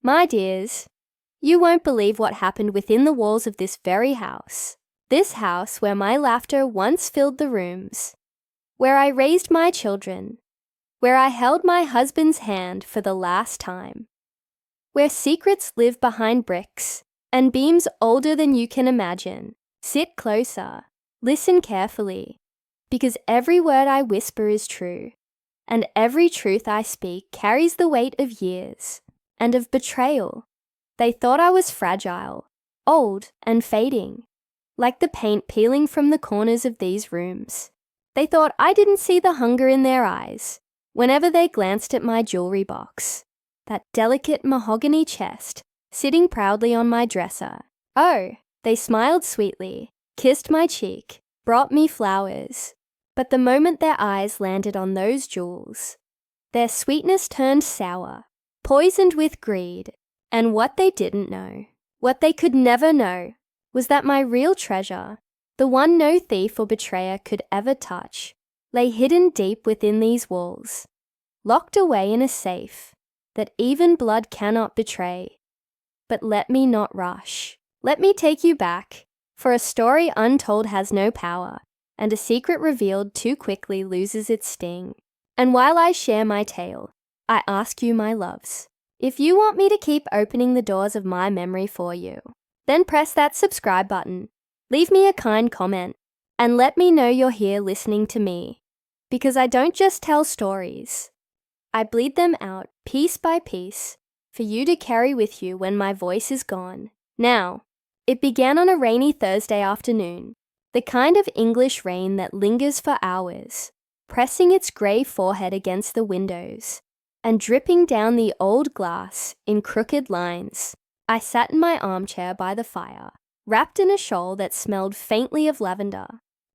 My dears, you won't believe what happened within the walls of this very house. This house where my laughter once filled the rooms, where I raised my children, where I held my husband's hand for the last time, where secrets live behind bricks and beams older than you can imagine. Sit closer, listen carefully, because every word I whisper is true, and every truth I speak carries the weight of years and of betrayal. They thought I was fragile, old and fading, like the paint peeling from the corners of these rooms. They thought I didn't see the hunger in their eyes whenever they glanced at my jewelry box, that delicate mahogany chest sitting proudly on my dresser. Oh, they smiled sweetly, kissed my cheek, brought me flowers. But the moment their eyes landed on those jewels, their sweetness turned sour, poisoned with greed. And what they didn't know, what they could never know, was that my real treasure, the one no thief or betrayer could ever touch, lay hidden deep within these walls, locked away in a safe that even blood cannot betray. But let me not rush. Let me take you back, for a story untold has no power, and a secret revealed too quickly loses its sting. And while I share my tale, I ask you, my loves, if you want me to keep opening the doors of my memory for you, then press that subscribe button, leave me a kind comment, and let me know you're here listening to me. Because I don't just tell stories. I bleed them out piece by piece for you to carry with you when my voice is gone. Now, it began on a rainy Thursday afternoon, the kind of English rain that lingers for hours, pressing its grey forehead against the windows and dripping down the old glass in crooked lines. I sat in my armchair by the fire, wrapped in a shawl that smelled faintly of lavender.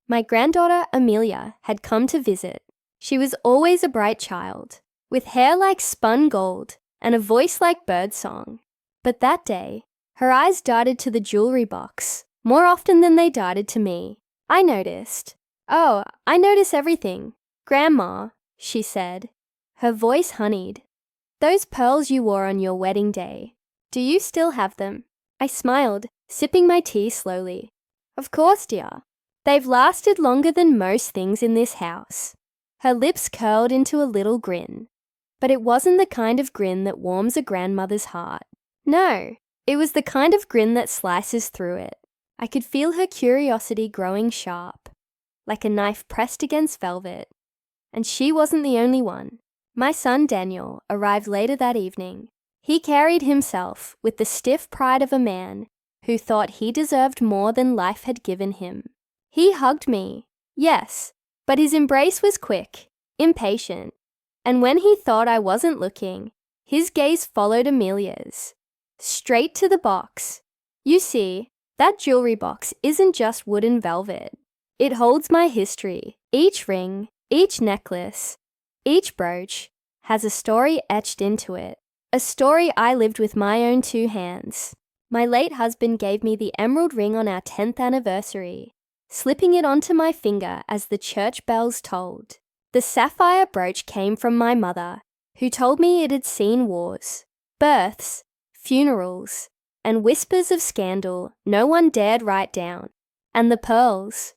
My granddaughter, Amelia, had come to visit. She was always a bright child, with hair like spun gold and a voice like birdsong. But that day, her eyes darted to the jewelry box more often than they darted to me. I noticed. Oh, I notice everything. Grandma, she said, her voice honeyed. Those pearls you wore on your wedding day, do you still have them? I smiled, sipping my tea slowly. Of course, dear. They've lasted longer than most things in this house. Her lips curled into a little grin. But it wasn't the kind of grin that warms a grandmother's heart. No, it was the kind of grin that slices through it. I could feel her curiosity growing sharp, like a knife pressed against velvet. And she wasn't the only one. My son Daniel arrived later that evening. He carried himself with the stiff pride of a man who thought he deserved more than life had given him. He hugged me, yes, but his embrace was quick, impatient, and when he thought I wasn't looking, his gaze followed Amelia's, straight to the box. You see, that jewelry box isn't just wooden velvet. It holds my history. Each ring, each necklace, each brooch has a story etched into it, a story I lived with my own 2 hands. My late husband gave me the emerald ring on our 10th anniversary, slipping it onto my finger as the church bells tolled. The sapphire brooch came from my mother, who told me it had seen wars, births, funerals, and whispers of scandal no one dared write down. And the pearls,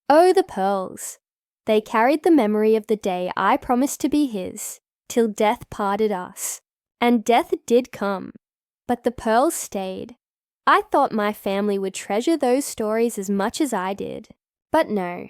oh, the pearls. They carried the memory of the day I promised to be his, till death parted us. And death did come, but the pearls stayed. I thought my family would treasure those stories as much as I did. But no,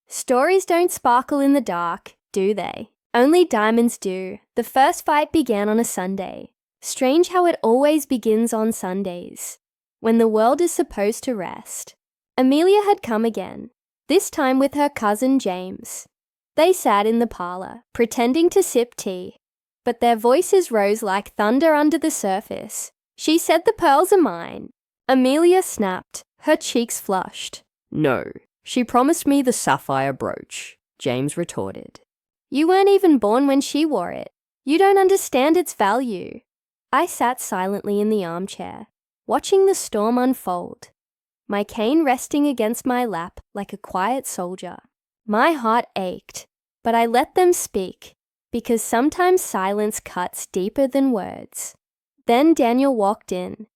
stories don't sparkle in the dark, do they? Only diamonds do. The first fight began on a Sunday. Strange how it always begins on Sundays, when the world is supposed to rest. Amelia had come again, this time with her cousin James. They sat in the parlor, pretending to sip tea, but their voices rose like thunder under the surface. She said the pearls are mine. Amelia snapped, her cheeks flushed. No, she promised me the sapphire brooch, James retorted. You weren't even born when she wore it. You don't understand its value. I sat silently in the armchair, watching the storm unfold, my cane resting against my lap like a quiet soldier. My heart ached, but I let them speak, because sometimes silence cuts deeper than words. Then Daniel walked in,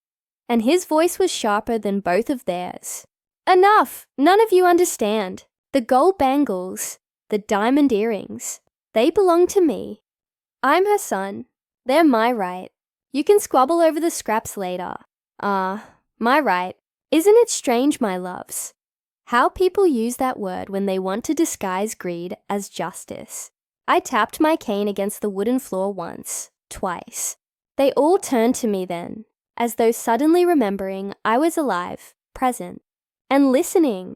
and his voice was sharper than both of theirs. Enough! None of you understand. The gold bangles, the diamond earrings, they belong to me. I'm her son. They're my right. You can squabble over the scraps later. My right. Isn't it strange, my loves, how people use that word when they want to disguise greed as justice? I tapped my cane against the wooden floor once, twice. They all turned to me then, as though suddenly remembering I was alive, present, and listening.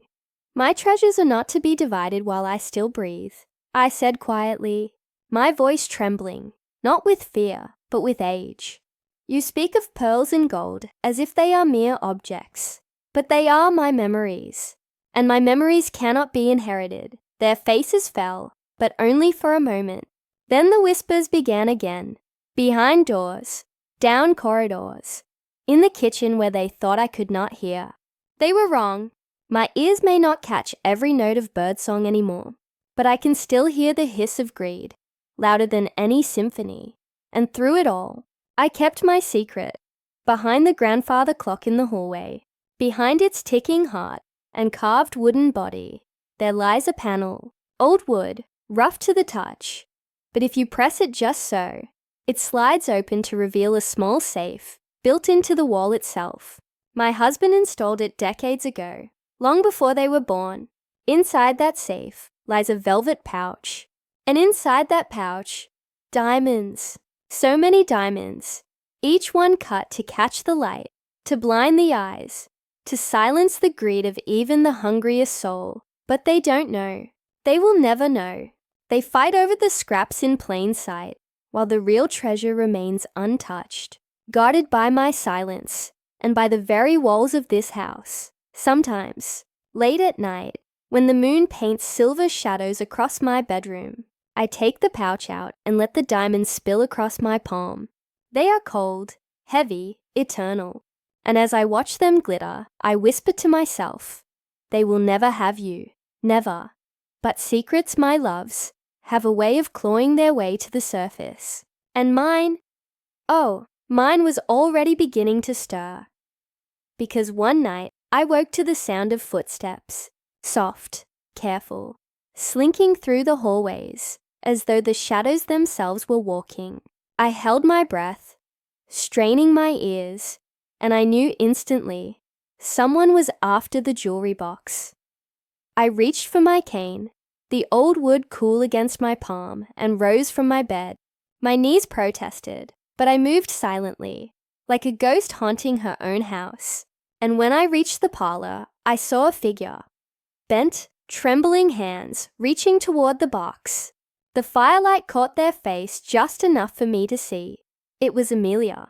My treasures are not to be divided while I still breathe, I said quietly, my voice trembling, not with fear, but with age. You speak of pearls and gold as if they are mere objects, but they are my memories, and my memories cannot be inherited. Their faces fell, but only for a moment. Then the whispers began again, behind doors, down corridors, in the kitchen where they thought I could not hear. They were wrong. My ears may not catch every note of birdsong anymore, but I can still hear the hiss of greed, louder than any symphony. And through it all, I kept my secret. Behind the grandfather clock in the hallway, behind its ticking heart and carved wooden body, there lies a panel, old wood, rough to the touch. But if you press it just so, it slides open to reveal a small safe built into the wall itself. My husband installed it decades ago, long before they were born. Inside that safe lies a velvet pouch, and inside that pouch, diamonds. So many diamonds, each one cut to catch the light, to blind the eyes, to silence the greed of even the hungriest soul. But they don't know. They will never know. They fight over the scraps in plain sight, while the real treasure remains untouched, guarded by my silence and by the very walls of this house. Sometimes, late at night, when the moon paints silver shadows across my bedroom, I take the pouch out and let the diamonds spill across my palm. They are cold, heavy, eternal, and as I watch them glitter, I whisper to myself, they will never have you, never. But secrets, my loves, have a way of clawing their way to the surface. And mine was already beginning to stir. Because one night I woke to the sound of footsteps, soft, careful, slinking through the hallways, as though the shadows themselves were walking. I held my breath, straining my ears, and I knew instantly someone was after the jewelry box. I reached for my cane, the old wood cool against my palm, and rose from my bed. My knees protested, but I moved silently, like a ghost haunting her own house. And when I reached the parlor, I saw a figure, bent, trembling hands reaching toward the box. The firelight caught their face just enough for me to see. It was Amelia.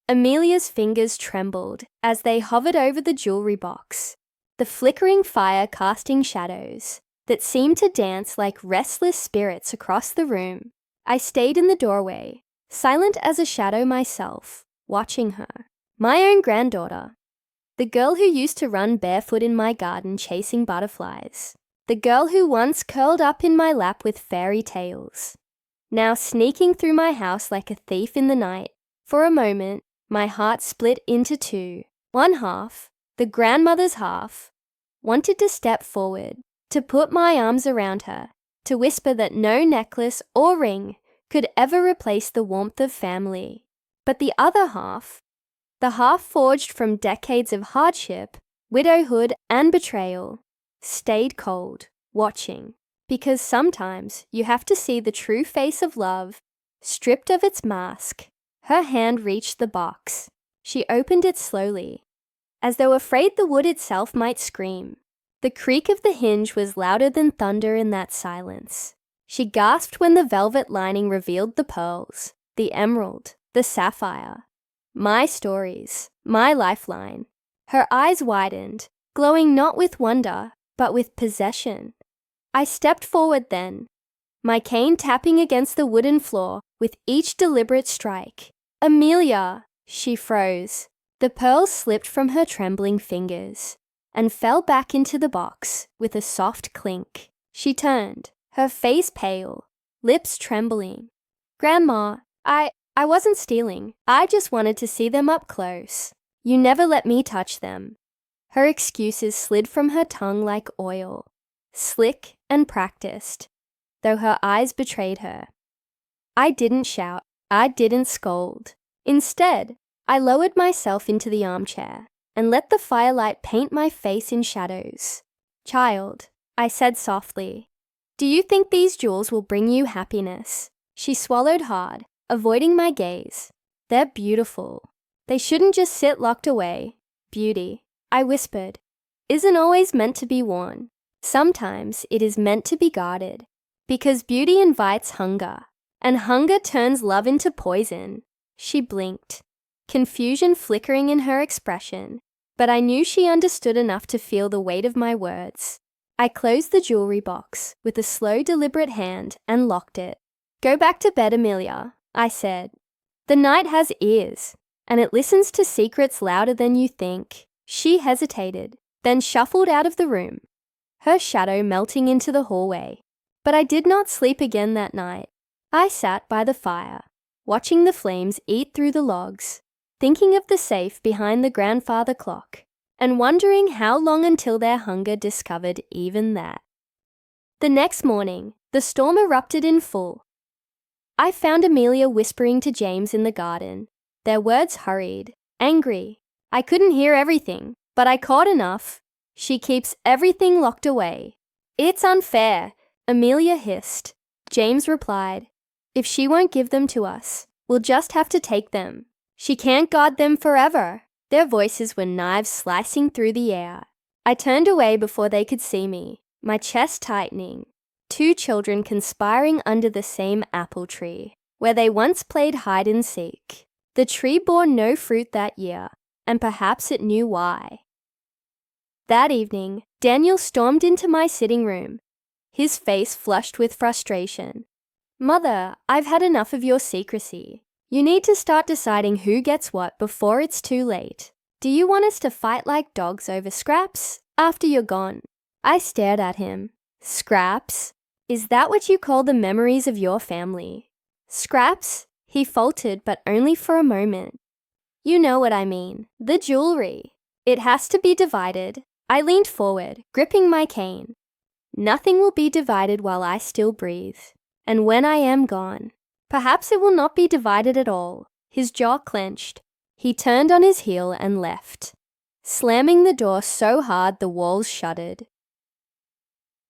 Amelia's fingers trembled as they hovered over the jewelry box, the flickering fire casting shadows that seemed to dance like restless spirits across the room. I stayed in the doorway, silent as a shadow myself, watching her. My own granddaughter. The girl who used to run barefoot in my garden chasing butterflies. The girl who once curled up in my lap with fairy tales. Now sneaking through my house like a thief in the night. For a moment, my heart split into two. One half, the grandmother's half, wanted to step forward, to put my arms around her, to whisper that no necklace or ring could ever replace the warmth of family. But the other half, the half forged from decades of hardship, widowhood, and betrayal, stayed cold, watching, because sometimes you have to see the true face of love, stripped of its mask. Her hand reached the box. She opened it slowly, as though afraid the wood itself might scream. The creak of the hinge was louder than thunder in that silence. She gasped when the velvet lining revealed the pearls, the emerald, the sapphire. My stories, my lifeline. Her eyes widened, glowing not with wonder, but with possession. I stepped forward then, my cane tapping against the wooden floor with each deliberate strike. Amelia! She froze. The pearls slipped from her trembling fingers and fell back into the box with a soft clink. She turned, her face pale, lips trembling. Grandma, I wasn't stealing. I just wanted to see them up close. You never let me touch them. Her excuses slid from her tongue like oil, slick and practiced, though her eyes betrayed her. I didn't shout. I didn't scold. Instead, I lowered myself into the armchair and let the firelight paint my face in shadows. Child, I said softly, do you think these jewels will bring you happiness? She swallowed hard, avoiding my gaze. They're beautiful. They shouldn't just sit locked away. Beauty, I whispered, isn't always meant to be worn. Sometimes it is meant to be guarded, because beauty invites hunger, and hunger turns love into poison. She blinked, confusion flickering in her expression, but I knew she understood enough to feel the weight of my words. I closed the jewelry box with a slow, deliberate hand and locked it. Go back to bed, Amelia, I said. The night has ears, and it listens to secrets louder than you think. She hesitated, then shuffled out of the room, her shadow melting into the hallway. But I did not sleep again that night. I sat by the fire, watching the flames eat through the logs, thinking of the safe behind the grandfather clock, and wondering how long until their hunger discovered even that. The next morning, the storm erupted in full. I found Amelia whispering to James in the garden. Their words hurried, angry. I couldn't hear everything, but I caught enough. She keeps everything locked away. It's unfair, Amelia hissed. James replied, if she won't give them to us, we'll just have to take them. She can't guard them forever. Their voices were knives slicing through the air. I turned away before they could see me, my chest tightening. Two children conspiring under the same apple tree, where they once played hide and seek. The tree bore no fruit that year, and perhaps it knew why. That evening, Daniel stormed into my sitting room, his face flushed with frustration. Mother, I've had enough of your secrecy. You need to start deciding who gets what before it's too late. Do you want us to fight like dogs over scraps after you're gone? I stared at him. Scraps? Is that what you call the memories of your family? Scraps? He faltered, but only for a moment. You know what I mean. The jewelry. It has to be divided. I leaned forward, gripping my cane. Nothing will be divided while I still breathe. And when I am gone, perhaps it will not be divided at all. His jaw clenched. He turned on his heel and left, slamming the door so hard the walls shuddered.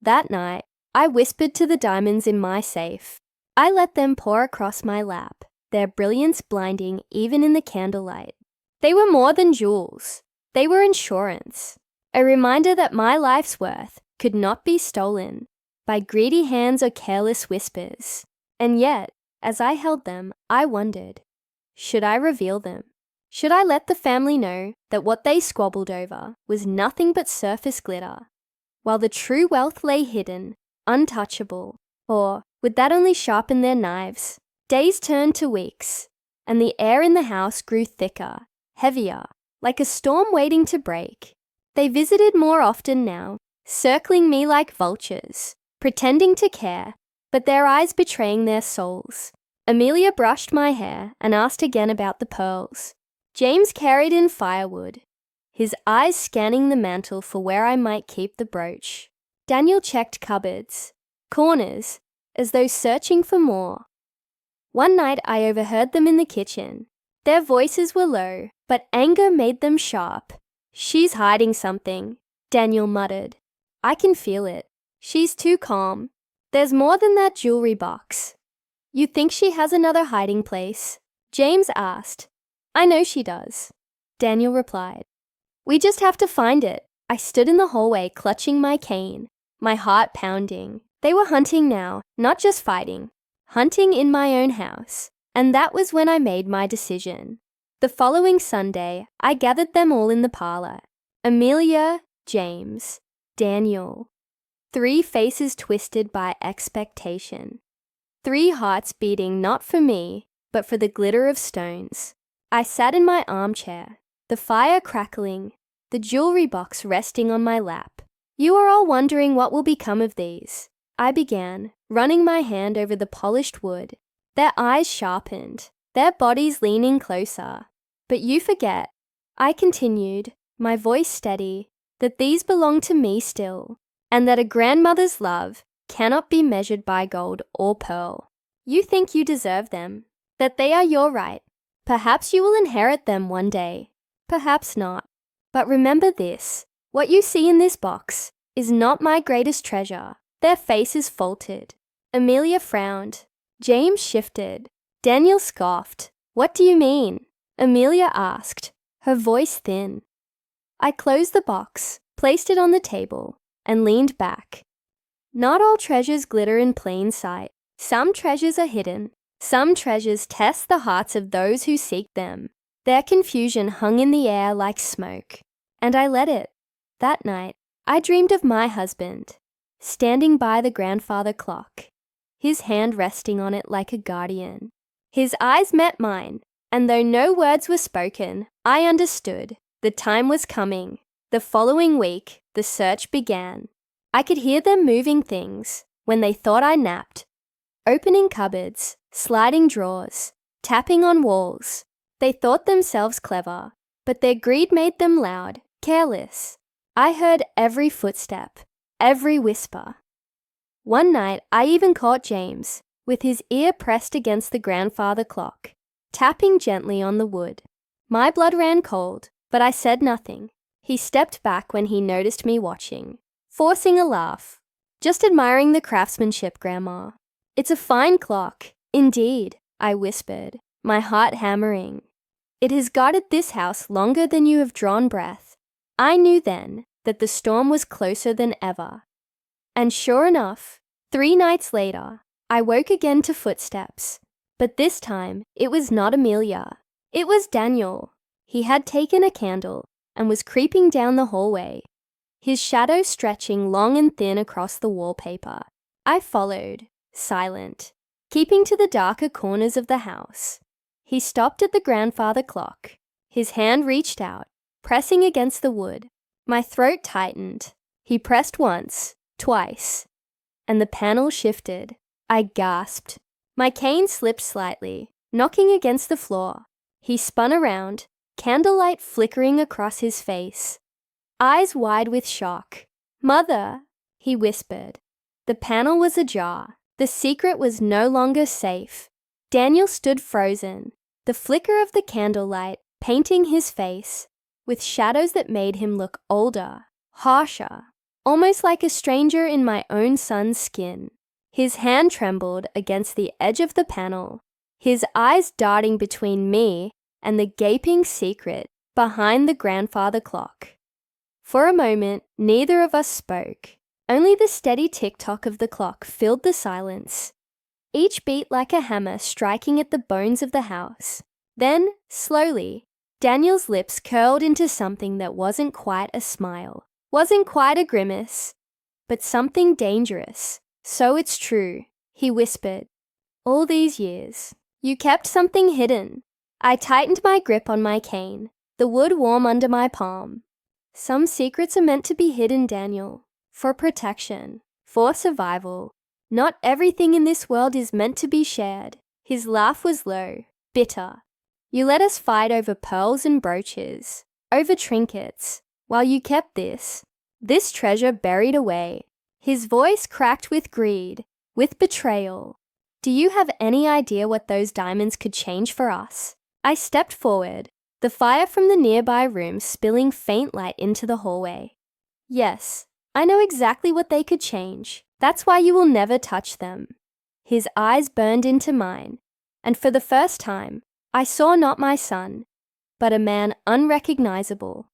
That night, I whispered to the diamonds in my safe. I let them pour across my lap, their brilliance blinding even in the candlelight. They were more than jewels. They were insurance, a reminder that my life's worth could not be stolen by greedy hands or careless whispers. And yet, as I held them, I wondered, should I reveal them? Should I let the family know that what they squabbled over was nothing but surface glitter, while the true wealth lay hidden, untouchable? Or would that only sharpen their knives? Days turned to weeks, and the air in the house grew thicker, heavier, like a storm waiting to break. They visited more often now, circling me like vultures, pretending to care, but their eyes betraying their souls. Amelia brushed my hair and asked again about the pearls. James carried in firewood, his eyes scanning the mantel for where I might keep the brooch. Daniel checked cupboards, corners, as though searching for more. One night I overheard them in the kitchen. Their voices were low, but anger made them sharp. She's hiding something, Daniel muttered. I can feel it. She's too calm. There's more than that jewelry box. You think she has another hiding place? James asked. I know she does, Daniel replied. We just have to find it. I stood in the hallway clutching my cane, my heart pounding. They were hunting now, not just fighting. Hunting in my own house. And that was when I made my decision. The following Sunday, I gathered them all in the parlor. Amelia, James, Daniel. 3 faces twisted by expectation. 3 hearts beating not for me, but for the glitter of stones. I sat in my armchair, the fire crackling, the jewelry box resting on my lap. You are all wondering what will become of these. I began, running my hand over the polished wood. Their eyes sharpened. their bodies leaning closer. But you forget, I continued, my voice steady, that these belong to me still, and that a grandmother's love cannot be measured by gold or pearl. You think you deserve them, that they are your right. Perhaps you will inherit them one day, perhaps not. But remember this, what you see in this box is not my greatest treasure. Their faces faltered. Amelia frowned. James shifted. Daniel scoffed. What do you mean? Amelia asked, her voice thin. I closed the box, placed it on the table, and leaned back. Not all treasures glitter in plain sight. Some treasures are hidden. Some treasures test the hearts of those who seek them. Their confusion hung in the air like smoke, and I let it. That night, I dreamed of my husband, standing by the grandfather clock, his hand resting on it like a guardian. His eyes met mine, and though no words were spoken, I understood. The time was coming. The following week, the search began. I could hear them moving things when they thought I napped, opening cupboards, sliding drawers, tapping on walls. They thought themselves clever, but their greed made them loud, careless. I heard every footstep, every whisper. One night, I even caught James, with his ear pressed against the grandfather clock, tapping gently on the wood. My blood ran cold, but I said nothing. He stepped back when he noticed me watching, forcing a laugh. Just admiring the craftsmanship, Grandma. It's a fine clock, indeed, I whispered, my heart hammering. It has guarded this house longer than you have drawn breath. I knew then that the storm was closer than ever. And sure enough, 3 nights later, I woke again to footsteps. But this time, it was not Amelia. It was Daniel. He had taken a candle and was creeping down the hallway, his shadow stretching long and thin across the wallpaper. I followed, silent, keeping to the darker corners of the house. He stopped at the grandfather clock. His hand reached out, pressing against the wood. My throat tightened. He pressed once, twice, and the panel shifted. I gasped. My cane slipped slightly, knocking against the floor. He spun around, candlelight flickering across his face, eyes wide with shock. "Mother," he whispered. The panel was ajar. The secret was no longer safe. Daniel stood frozen, the flicker of the candlelight painting his face with shadows that made him look older, harsher, almost like a stranger in my own son's skin. His hand trembled against the edge of the panel, his eyes darting between me and the gaping secret behind the grandfather clock. For a moment, neither of us spoke. Only the steady tick-tock of the clock filled the silence, each beat like a hammer striking at the bones of the house. Then, slowly, Daniel's lips curled into something that wasn't quite a smile, wasn't quite a grimace, but something dangerous. "So it's true," he whispered. "All these years, you kept something hidden." I tightened my grip on my cane, the wood warm under my palm. "Some secrets are meant to be hidden, Daniel, for protection, for survival. Not everything in this world is meant to be shared." His laugh was low, bitter. "You let us fight over pearls and brooches, over trinkets, while you kept this treasure buried away." His voice cracked with greed, with betrayal. "Do you have any idea what those diamonds could change for us?" I stepped forward, the fire from the nearby room spilling faint light into the hallway. "Yes, I know exactly what they could change. That's why you will never touch them." His eyes burned into mine, and for the first time, I saw not my son, but a man unrecognizable,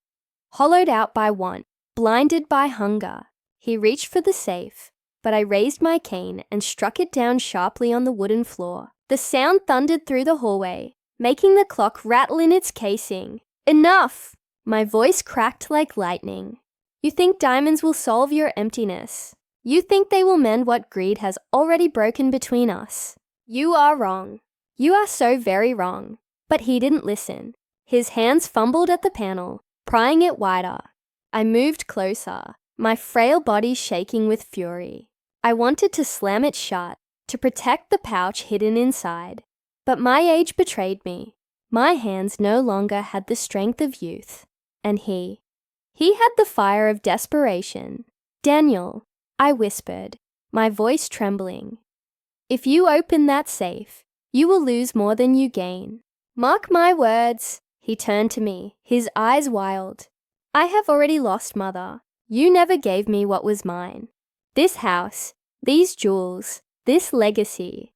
hollowed out by want, blinded by hunger. He reached for the safe, but I raised my cane and struck it down sharply on the wooden floor. The sound thundered through the hallway, making the clock rattle in its casing. "Enough!" My voice cracked like lightning. "You think diamonds will solve your emptiness. You think they will mend what greed has already broken between us. You are wrong. You are so very wrong." But he didn't listen. His hands fumbled at the panel, prying it wider. I moved closer, my frail body shaking with fury. I wanted to slam it shut, to protect the pouch hidden inside. But my age betrayed me. My hands no longer had the strength of youth. And he had the fire of desperation. "Daniel," I whispered, my voice trembling, "if you open that safe, you will lose more than you gain. Mark my words." He turned to me, his eyes wild. "I have already lost, Mother. You never gave me what was mine. This house, these jewels, this legacy.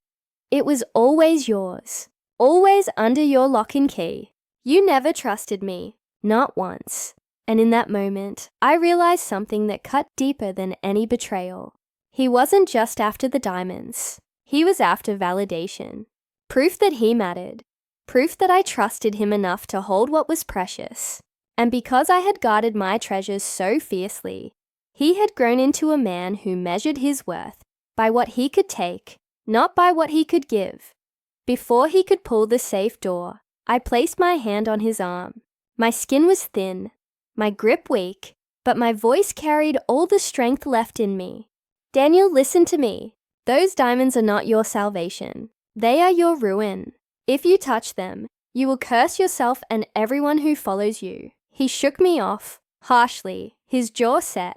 It was always yours, always under your lock and key. You never trusted me, not once." And in that moment, I realized something that cut deeper than any betrayal. He wasn't just after the diamonds. He was after validation. Proof that he mattered. Proof that I trusted him enough to hold what was precious. And because I had guarded my treasures so fiercely, he had grown into a man who measured his worth by what he could take, not by what he could give. Before he could pull the safe door, I placed my hand on his arm. My skin was thin, my grip weak, but my voice carried all the strength left in me. "Daniel, listen to me. Those diamonds are not your salvation. They are your ruin. If you touch them, you will curse yourself and everyone who follows you." He shook me off, harshly, his jaw set.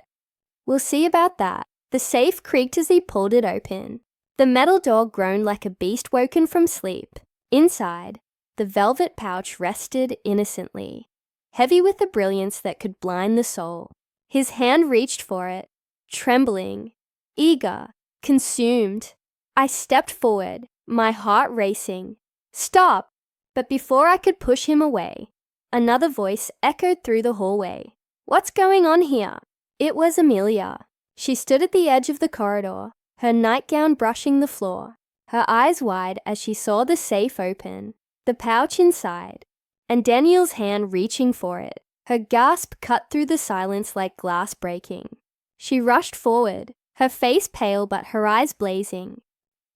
"We'll see about that." The safe creaked as he pulled it open. The metal door groaned like a beast woken from sleep. Inside, the velvet pouch rested innocently, heavy with a brilliance that could blind the soul. His hand reached for it, trembling, eager, consumed. I stepped forward, my heart racing. "Stop!" But before I could push him away, another voice echoed through the hallway. "What's going on here?" It was Amelia. She stood at the edge of the corridor, her nightgown brushing the floor, her eyes wide as she saw the safe open, the pouch inside, and Daniel's hand reaching for it. Her gasp cut through the silence like glass breaking. She rushed forward, her face pale but her eyes blazing.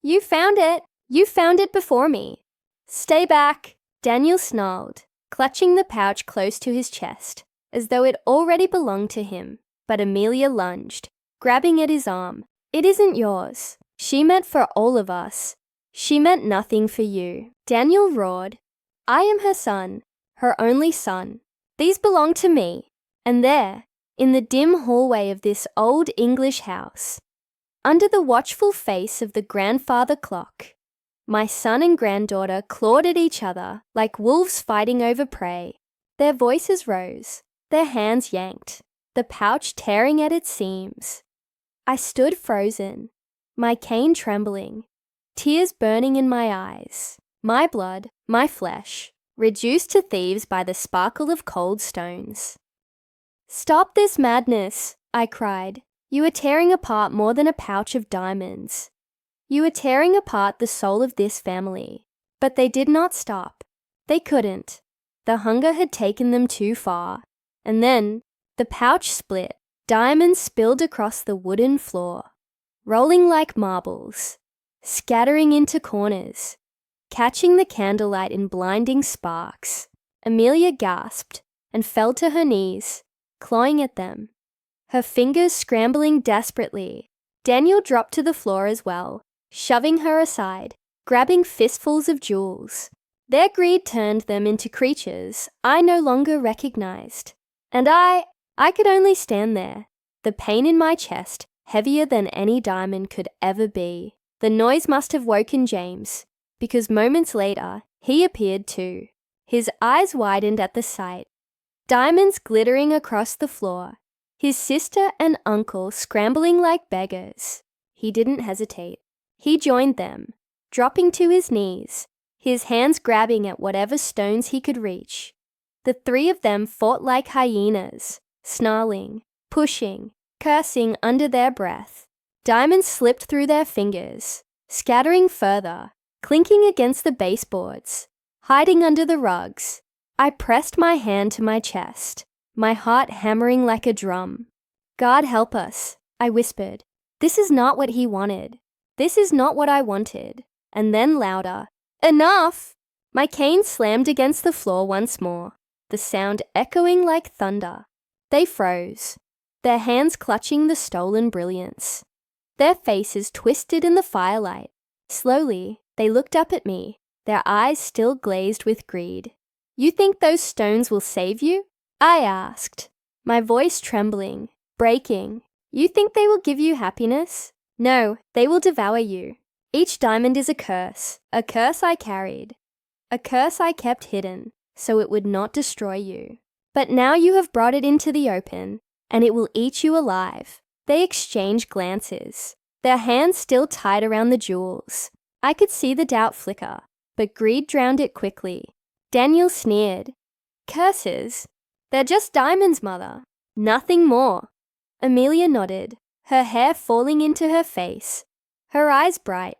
"You found it! You found it before me!" "Stay back!" Daniel snarled, clutching the pouch close to his chest, as though it already belonged to him. But Amelia lunged, grabbing at his arm. "It isn't yours. She meant for all of us. She meant nothing for you." Daniel roared. "I am her son, her only son. These belong to me." And there, in the dim hallway of this old English house, under the watchful face of the grandfather clock, my son and granddaughter clawed at each other like wolves fighting over prey. Their voices rose, their hands yanked, the pouch tearing at its seams. I stood frozen, my cane trembling, tears burning in my eyes, my blood, my flesh, reduced to thieves by the sparkle of cold stones. "Stop this madness," I cried. "You are tearing apart more than a pouch of diamonds. You are tearing apart the soul of this family." But they did not stop. They couldn't. The hunger had taken them too far. And then the pouch split. Diamonds spilled across the wooden floor, rolling like marbles, scattering into corners, catching the candlelight in blinding sparks. Amelia gasped and fell to her knees, clawing at them, her fingers scrambling desperately. Daniel dropped to the floor as well, shoving her aside, grabbing fistfuls of jewels. Their greed turned them into creatures I no longer recognized. And I could only stand there, the pain in my chest heavier than any diamond could ever be. The noise must have woken James, because moments later, he appeared too. His eyes widened at the sight, diamonds glittering across the floor, his sister and uncle scrambling like beggars. He didn't hesitate. He joined them, dropping to his knees, his hands grabbing at whatever stones he could reach. The three of them fought like hyenas, snarling, pushing, cursing under their breath. Diamonds slipped through their fingers, scattering further, clinking against the baseboards, hiding under the rugs. I pressed my hand to my chest, my heart hammering like a drum. "God help us," I whispered. "This is not what he wanted. This is not what I wanted." And then louder, "Enough!" My cane slammed against the floor once more, the sound echoing like thunder. They froze, their hands clutching the stolen brilliance. Their faces twisted in the firelight. Slowly, they looked up at me, their eyes still glazed with greed. "You think those stones will save you?" I asked, my voice trembling, breaking. "You think they will give you happiness? No, they will devour you. Each diamond is a curse I carried, a curse I kept hidden, so it would not destroy you. But now you have brought it into the open, and it will eat you alive." They exchanged glances, their hands still tied around the jewels. I could see the doubt flicker, but greed drowned it quickly. Daniel sneered. "Curses? They're just diamonds, Mother. Nothing more." Amelia nodded, her hair falling into her face, her eyes bright.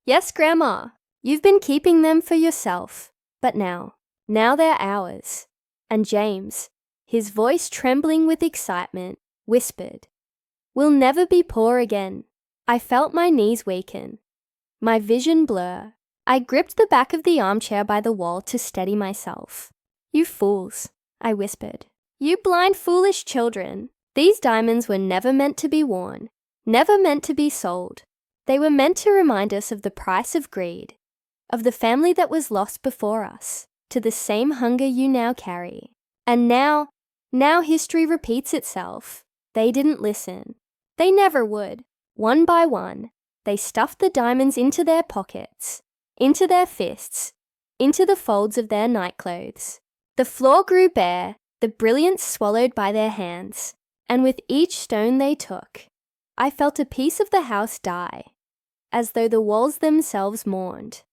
"Yes, Grandma, you've been keeping them for yourself, but now they're ours." And James, his voice trembling with excitement, whispered, "We'll never be poor again." I felt my knees weaken, my vision blur. I gripped the back of the armchair by the wall to steady myself. "You fools," I whispered. "You blind, foolish children. These diamonds were never meant to be worn, never meant to be sold. They were meant to remind us of the price of greed, of the family that was lost before us, to the same hunger you now carry. And now history repeats itself. They didn't listen. They never would. One by one, they stuffed the diamonds into their pockets, into their fists, into the folds of their nightclothes. The floor grew bare, the brilliance swallowed by their hands, and with each stone they took, I felt a piece of the house die, as though the walls themselves mourned.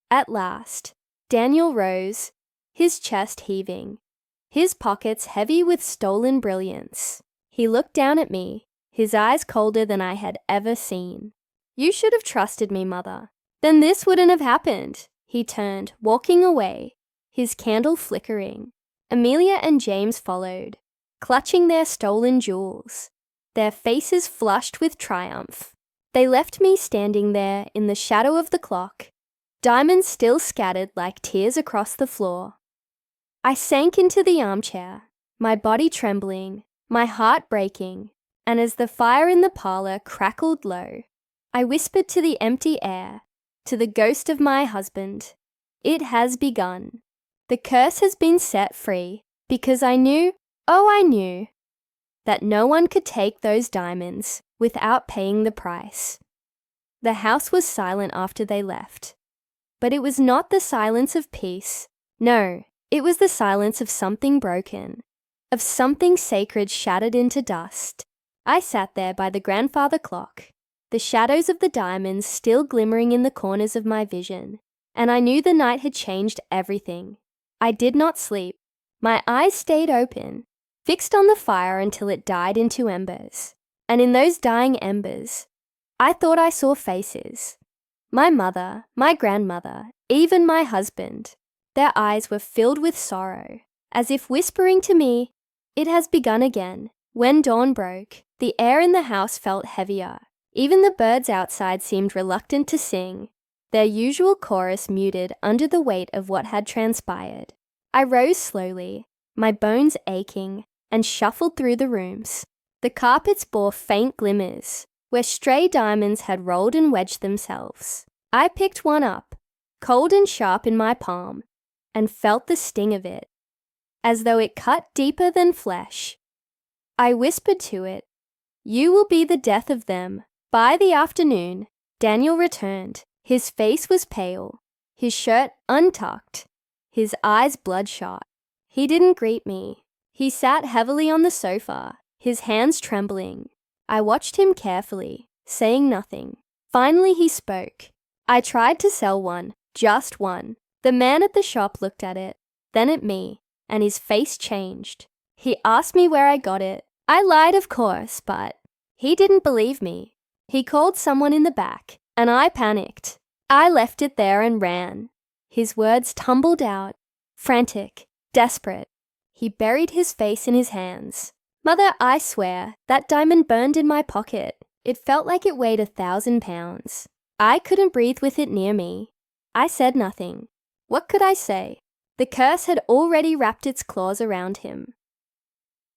At last, Daniel rose, his chest heaving, his pockets heavy with stolen brilliance. He looked down at me, his eyes colder than I had ever seen. "You should have trusted me, Mother. Then this wouldn't have happened." He turned, walking away, his candle flickering. Amelia and James followed, clutching their stolen jewels, their faces flushed with triumph. They left me standing there in the shadow of the clock, diamonds still scattered like tears across the floor. I sank into the armchair, my body trembling, my heart breaking, and as the fire in the parlor crackled low, I whispered to the empty air, to the ghost of my husband, "It has begun. The curse has been set free, because I knew, that no one could take those diamonds without paying the price." The house was silent after they left, but it was not the silence of peace. No, it was the silence of something broken, of something sacred shattered into dust. I sat there by the grandfather clock, the shadows of the diamonds still glimmering in the corners of my vision, and I knew the night had changed everything. I did not sleep. My eyes stayed open, fixed on the fire until it died into embers. And in those dying embers, I thought I saw faces. My mother, my grandmother, even my husband. Their eyes were filled with sorrow, as if whispering to me, "It has begun again." When dawn broke, the air in the house felt heavier. Even the birds outside seemed reluctant to sing, their usual chorus muted under the weight of what had transpired. I rose slowly, my bones aching, and shuffled through the rooms. The carpets bore faint glimmers, where stray diamonds had rolled and wedged themselves. I picked one up, cold and sharp in my palm, and felt the sting of it, as though it cut deeper than flesh. I whispered to it, "You will be the death of them." By the afternoon, Daniel returned. His face was pale, his shirt untucked, his eyes bloodshot. He didn't greet me. He sat heavily on the sofa, his hands trembling. I watched him carefully, saying nothing. Finally he spoke. "I tried to sell one, just one." The man at the shop looked at it, then at me, and his face changed. He asked me where I got it. I lied, of course, but he didn't believe me. He called someone in the back, and I panicked. I left it there and ran. His words tumbled out, frantic, desperate. He buried his face in his hands. "Mother, I swear, that diamond burned in my pocket. It felt like it weighed 1,000 pounds. I couldn't breathe with it near me." I said nothing. What could I say? The curse had already wrapped its claws around him.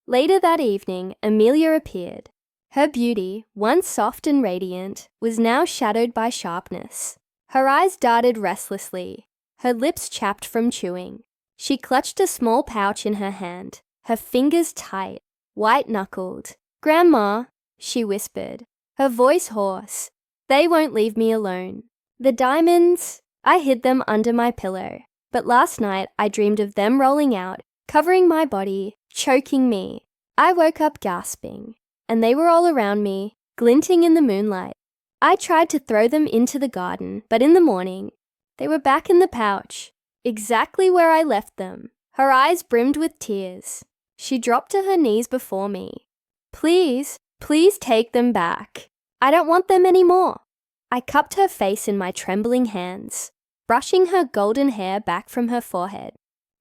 Later that evening, Amelia appeared. Her beauty, once soft and radiant, was now shadowed by sharpness. Her eyes darted restlessly, her lips chapped from chewing. She clutched a small pouch in her hand, her fingers tight, white-knuckled. "Grandma," she whispered, her voice hoarse, "they won't leave me alone. The diamonds, I hid them under my pillow, but last night I dreamed of them rolling out, covering my body, choking me. I woke up gasping, and they were all around me, glinting in the moonlight. I tried to throw them into the garden, but in the morning, they were back in the pouch, exactly where I left them." Her eyes brimmed with tears. She dropped to her knees before me. "Please, please take them back. I don't want them anymore." I cupped her face in my trembling hands, brushing her golden hair back from her forehead.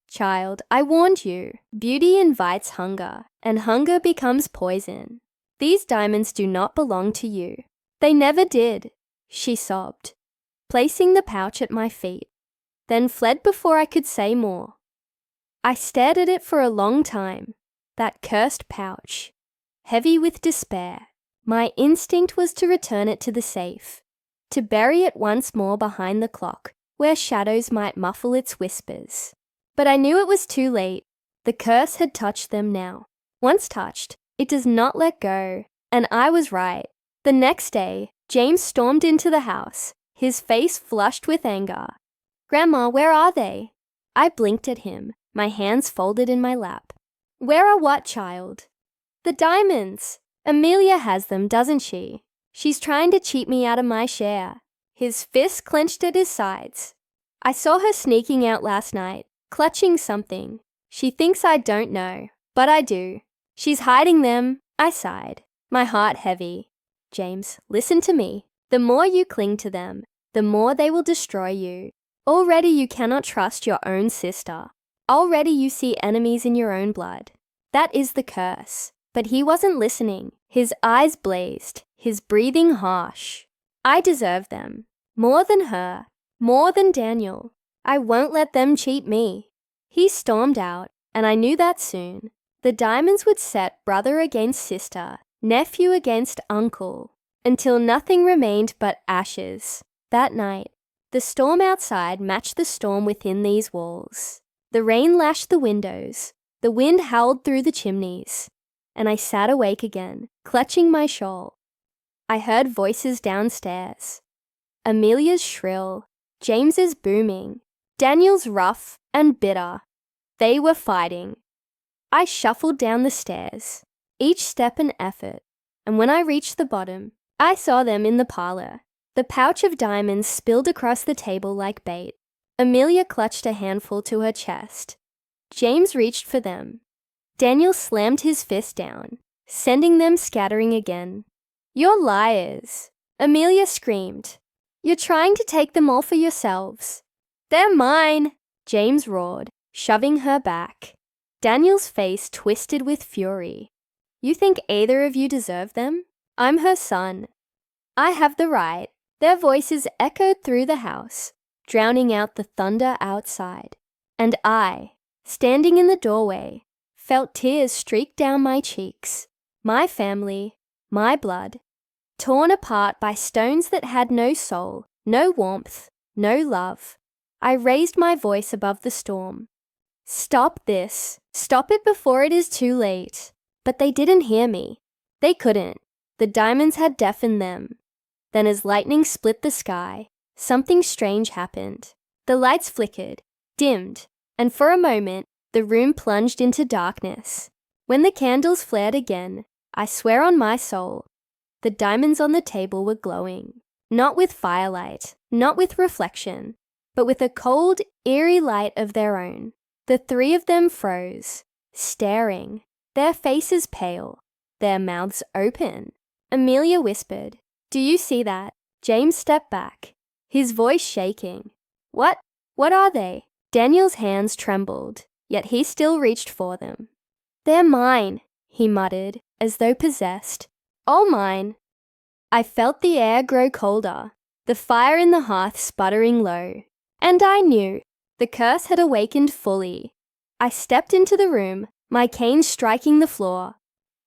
"Child, I warned you. Beauty invites hunger, and hunger becomes poison. These diamonds do not belong to you. They never did," she sobbed, placing the pouch at my feet, then fled before I could say more. I stared at it for a long time, that cursed pouch, heavy with despair. My instinct was to return it to the safe, to bury it once more behind the clock, where shadows might muffle its whispers. But I knew it was too late. The curse had touched them now. Once touched, it does not let go, and I was right. The next day, James stormed into the house, his face flushed with anger. "Grandma, where are they?" I blinked at him, my hands folded in my lap. "Where are what, child?" "The diamonds. Amelia has them, doesn't she? She's trying to cheat me out of my share." His fists clenched at his sides. "I saw her sneaking out last night, clutching something. She thinks I don't know, but I do. She's hiding them." I sighed, my heart heavy. "James, listen to me. The more you cling to them, the more they will destroy you. Already you cannot trust your own sister. Already you see enemies in your own blood. That is the curse." But he wasn't listening. His eyes blazed, his breathing harsh. "I deserve them. More than her. More than Daniel. I won't let them cheat me." He stormed out, and I knew that soon. The diamonds would set brother against sister, nephew against uncle, until nothing remained but ashes. That night, the storm outside matched the storm within these walls. The rain lashed the windows, the wind howled through the chimneys, and I sat awake again, clutching my shawl. I heard voices downstairs. Amelia's shrill, James's booming, Daniel's rough and bitter. They were fighting. I shuffled down the stairs, each step an effort, and when I reached the bottom, I saw them in the parlor. The pouch of diamonds spilled across the table like bait. Amelia clutched a handful to her chest. James reached for them. Daniel slammed his fist down, sending them scattering again. "You're liars," Amelia screamed. "You're trying to take them all for yourselves." "They're mine," James roared, shoving her back. Daniel's face twisted with fury. "You think either of you deserve them? I'm her son. I have the right." Their voices echoed through the house, drowning out the thunder outside. And I, standing in the doorway, felt tears streak down my cheeks. My family, my blood, torn apart by stones that had no soul, no warmth, no love. I raised my voice above the storm. "Stop this. Stop it before it is too late." But they didn't hear me. They couldn't. The diamonds had deafened them. Then as lightning split the sky, something strange happened. The lights flickered, dimmed, and for a moment, the room plunged into darkness. When the candles flared again, I swear on my soul, the diamonds on the table were glowing. Not with firelight, not with reflection, but with a cold, eerie light of their own. The three of them froze, staring, their faces pale, their mouths open. Amelia whispered, "Do you see that?" James stepped back, his voice shaking. What are they?" Daniel's hands trembled, yet he still reached for them. "They're mine," he muttered, as though possessed. "All mine." I felt the air grow colder, the fire in the hearth sputtering low. And I knew the curse had awakened fully. I stepped into the room, my cane striking the floor.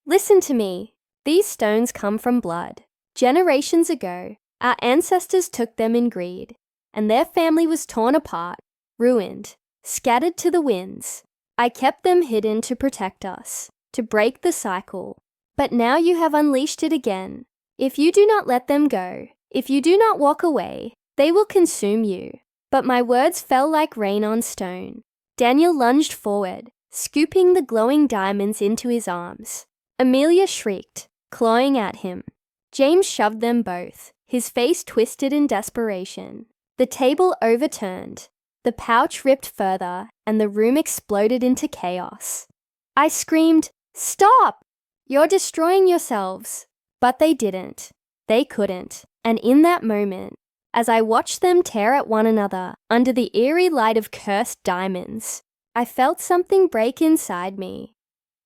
"Listen to me. These stones come from blood. Generations ago, our ancestors took them in greed, and their family was torn apart. ruined, scattered to the winds. I kept them hidden to protect us, to break the cycle. But now you have unleashed it again. If you do not let them go, if you do not walk away, they will consume you." But my words fell like rain on stone. Daniel lunged forward, scooping the glowing diamonds into his arms. Amelia shrieked, clawing at him. James shoved them both, his face twisted in desperation. The table overturned. The pouch ripped further, and the room exploded into chaos. I screamed, "Stop! You're destroying yourselves." But they didn't. They couldn't. And in that moment, as I watched them tear at one another under the eerie light of cursed diamonds, I felt something break inside me.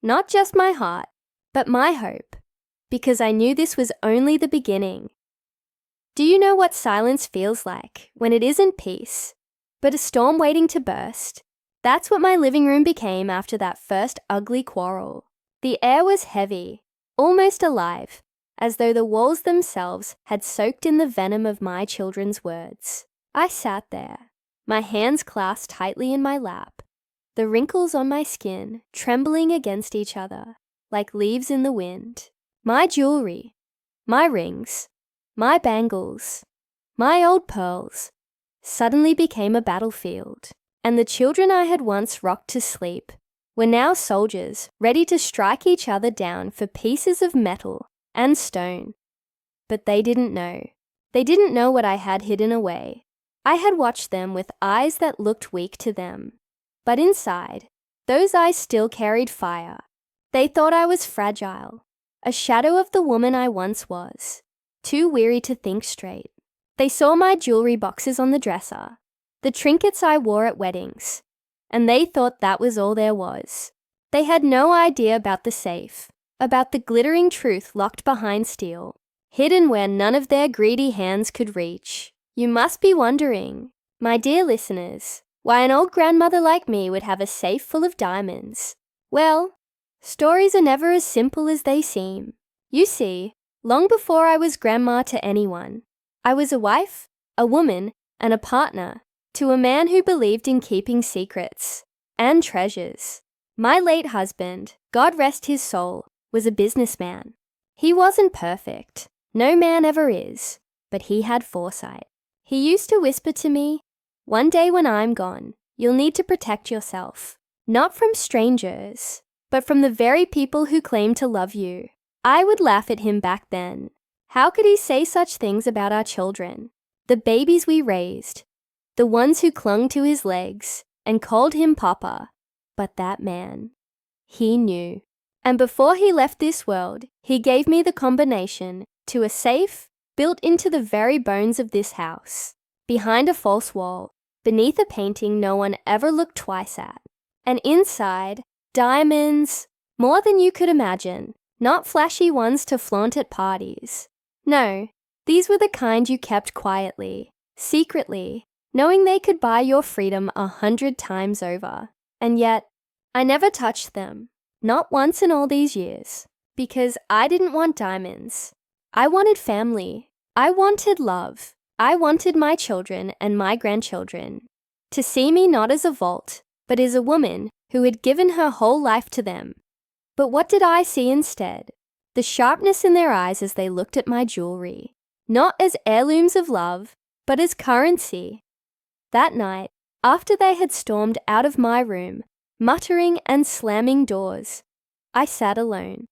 Not just my heart, but my hope, because I knew this was only the beginning. Do you know what silence feels like when it isn't peace, but a storm waiting to burst? That's what my living room became after that first ugly quarrel. The air was heavy, almost alive, as though the walls themselves had soaked in the venom of my children's words. I sat there, my hands clasped tightly in my lap, the wrinkles on my skin trembling against each other like leaves in the wind. My jewelry, my rings, my bangles, my old pearls suddenly became a battlefield, and the children I had once rocked to sleep were now soldiers ready to strike each other down for pieces of metal and stone. But they didn't know. They didn't know what I had hidden away. I had watched them with eyes that looked weak to them. But inside, those eyes still carried fire. They thought I was fragile, a shadow of the woman I once was, too weary to think straight. They saw my jewelry boxes on the dresser, the trinkets I wore at weddings, and they thought that was all there was. They had no idea about the safe, about the glittering truth locked behind steel, hidden where none of their greedy hands could reach. You must be wondering, my dear listeners, why an old grandmother like me would have a safe full of diamonds. Well, stories are never as simple as they seem. You see, long before I was grandma to anyone, I was a wife, a woman, and a partner to a man who believed in keeping secrets and treasures. My late husband, God rest his soul, was a businessman. He wasn't perfect. No man ever is. But he had foresight. He used to whisper to me, "One day when I'm gone, you'll need to protect yourself. Not from strangers, but from the very people who claim to love you." I would laugh at him back then. How could he say such things about our children, the babies we raised, the ones who clung to his legs and called him Papa? But that man, he knew. And before he left this world, he gave me the combination to a safe built into the very bones of this house, behind a false wall, beneath a painting no one ever looked twice at. And inside, diamonds, more than you could imagine, not flashy ones to flaunt at parties. No, these were the kind you kept quietly, secretly, knowing they could buy your freedom 100 times over. And yet, I never touched them. Not once in all these years, because I didn't want diamonds. I wanted family. I wanted love. I wanted my children and my grandchildren to see me not as a vault, but as a woman who had given her whole life to them. But what did I see instead? The sharpness in their eyes as they looked at my jewelry, not as heirlooms of love, but as currency. That night, after they had stormed out of my room, muttering and slamming doors, I sat alone.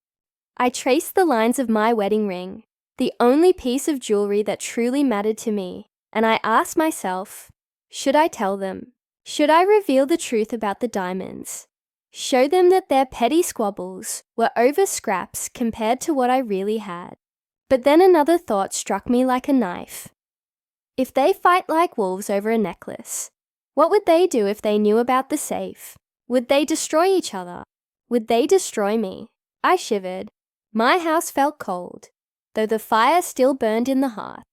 I traced the lines of my wedding ring, the only piece of jewelry that truly mattered to me, and I asked myself, should I tell them? Should I reveal the truth about the diamonds? Show them that their petty squabbles were over scraps compared to what I really had? But then another thought struck me like a knife. If they fight like wolves over a necklace, what would they do if they knew about the safe? Would they destroy each other? Would they destroy me? I shivered. My house felt cold, though the fire still burned in the hearth.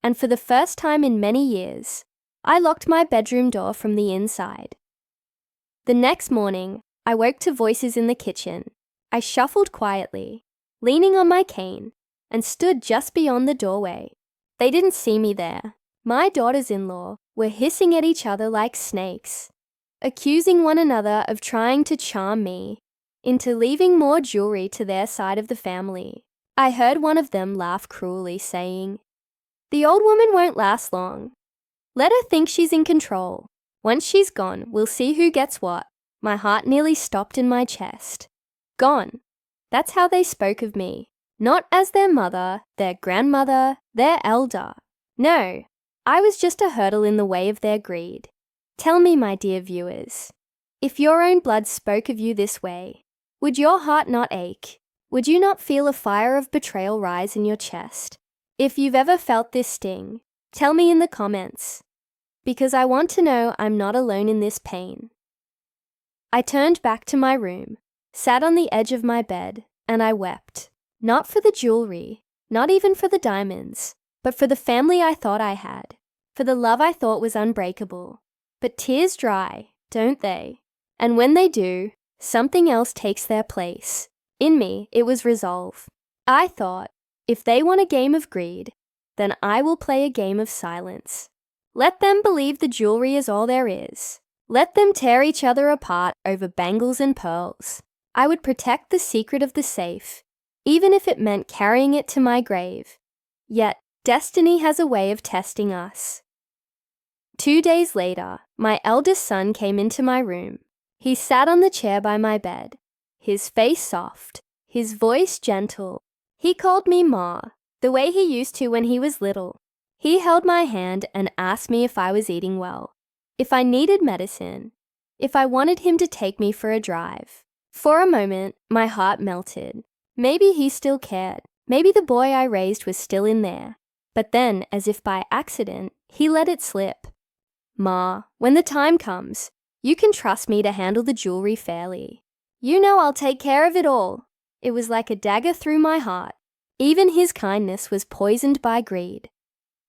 And for the first time in many years, I locked my bedroom door from the inside. The next morning, I woke to voices in the kitchen. I shuffled quietly, leaning on my cane, and stood just beyond the doorway. They didn't see me there. My daughters-in-law were hissing at each other like snakes, accusing one another of trying to charm me into leaving more jewelry to their side of the family. I heard one of them laugh cruelly, saying, "The old woman won't last long. Let her think she's in control. Once she's gone, we'll see who gets what." My heart nearly stopped in my chest. Gone. That's how they spoke of me. Not as their mother, their grandmother, their elder. No, I was just a hurdle in the way of their greed. Tell me, my dear viewers, if your own blood spoke of you this way, would your heart not ache? Would you not feel a fire of betrayal rise in your chest? If you've ever felt this sting, tell me in the comments, because I want to know I'm not alone in this pain. I turned back to my room, sat on the edge of my bed, and I wept. Not for the jewelry, not even for the diamonds, but for the family I thought I had, for the love I thought was unbreakable. But tears dry, don't they? And when they do, something else takes their place. In me, it was resolve. I thought, if they want a game of greed, then I will play a game of silence. Let them believe the jewelry is all there is. Let them tear each other apart over bangles and pearls. I would protect the secret of the safe, even if it meant carrying it to my grave. Yet, destiny has a way of testing us. 2 days later, my eldest son came into my room. He sat on the chair by my bed, his face soft, his voice gentle. He called me Ma, the way he used to when he was little. He held my hand and asked me if I was eating well, if I needed medicine, if I wanted him to take me for a drive. For a moment, my heart melted. Maybe he still cared. Maybe the boy I raised was still in there. But then, as if by accident, he let it slip. "Ma, when the time comes, you can trust me to handle the jewelry fairly. You know I'll take care of it all." It was like a dagger through my heart. Even his kindness was poisoned by greed.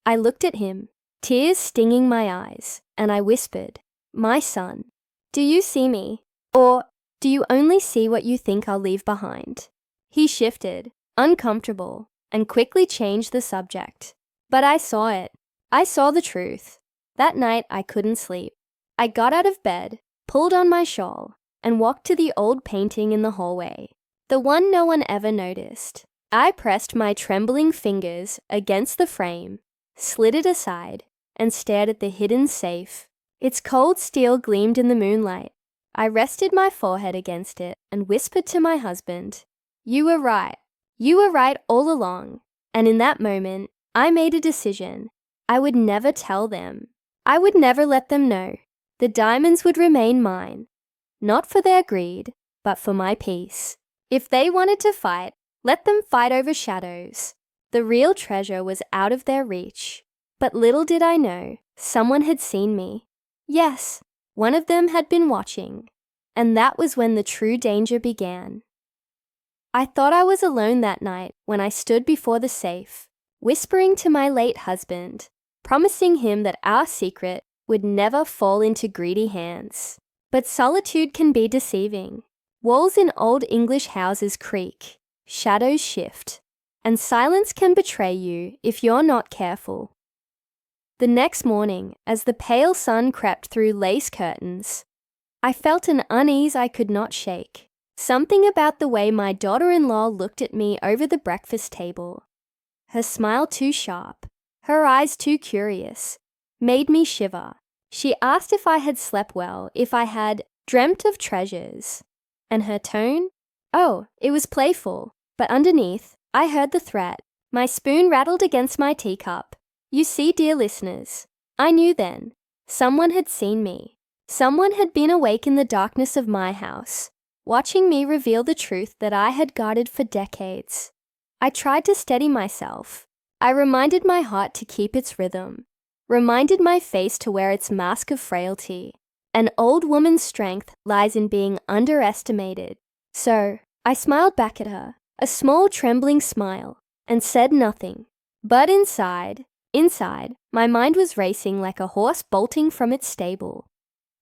I looked at him, tears stinging my eyes, and I whispered, "My son, do you see me? Or do you only see what you think I'll leave behind?" He shifted, uncomfortable, and quickly changed the subject. But I saw it. I saw the truth. That night I couldn't sleep. I got out of bed, pulled on my shawl, and walked to the old painting in the hallway, the one no one ever noticed. I pressed my trembling fingers against the frame, slid it aside, and stared at the hidden safe. Its cold steel gleamed in the moonlight. I rested my forehead against it and whispered to my husband, "You were right. You were right all along." And in that moment, I made a decision. I would never tell them. I would never let them know. The diamonds would remain mine, not for their greed, but for my peace. If they wanted to fight, let them fight over shadows. The real treasure was out of their reach. But little did I know, someone had seen me. Yes, one of them had been watching. And that was when the true danger began. I thought I was alone that night when I stood before the safe, whispering to my late husband, promising him that our secret would never fall into greedy hands. But solitude can be deceiving. Walls in old English houses creak, shadows shift, and silence can betray you if you're not careful. The next morning, as the pale sun crept through lace curtains, I felt an unease I could not shake. Something about the way my daughter-in-law looked at me over the breakfast table, her smile too sharp, her eyes too curious, made me shiver. She asked if I had slept well, if I had dreamt of treasures. And her tone? Oh, it was playful, but underneath, I heard the threat. My spoon rattled against my teacup. You see, dear listeners, I knew then. Someone had seen me. Someone had been awake in the darkness of my house, watching me reveal the truth that I had guarded for decades. I tried to steady myself. I reminded my heart to keep its rhythm, reminded my face to wear its mask of frailty. An old woman's strength lies in being underestimated. So, I smiled back at her, a small trembling smile, and said nothing. But inside, my mind was racing like a horse bolting from its stable.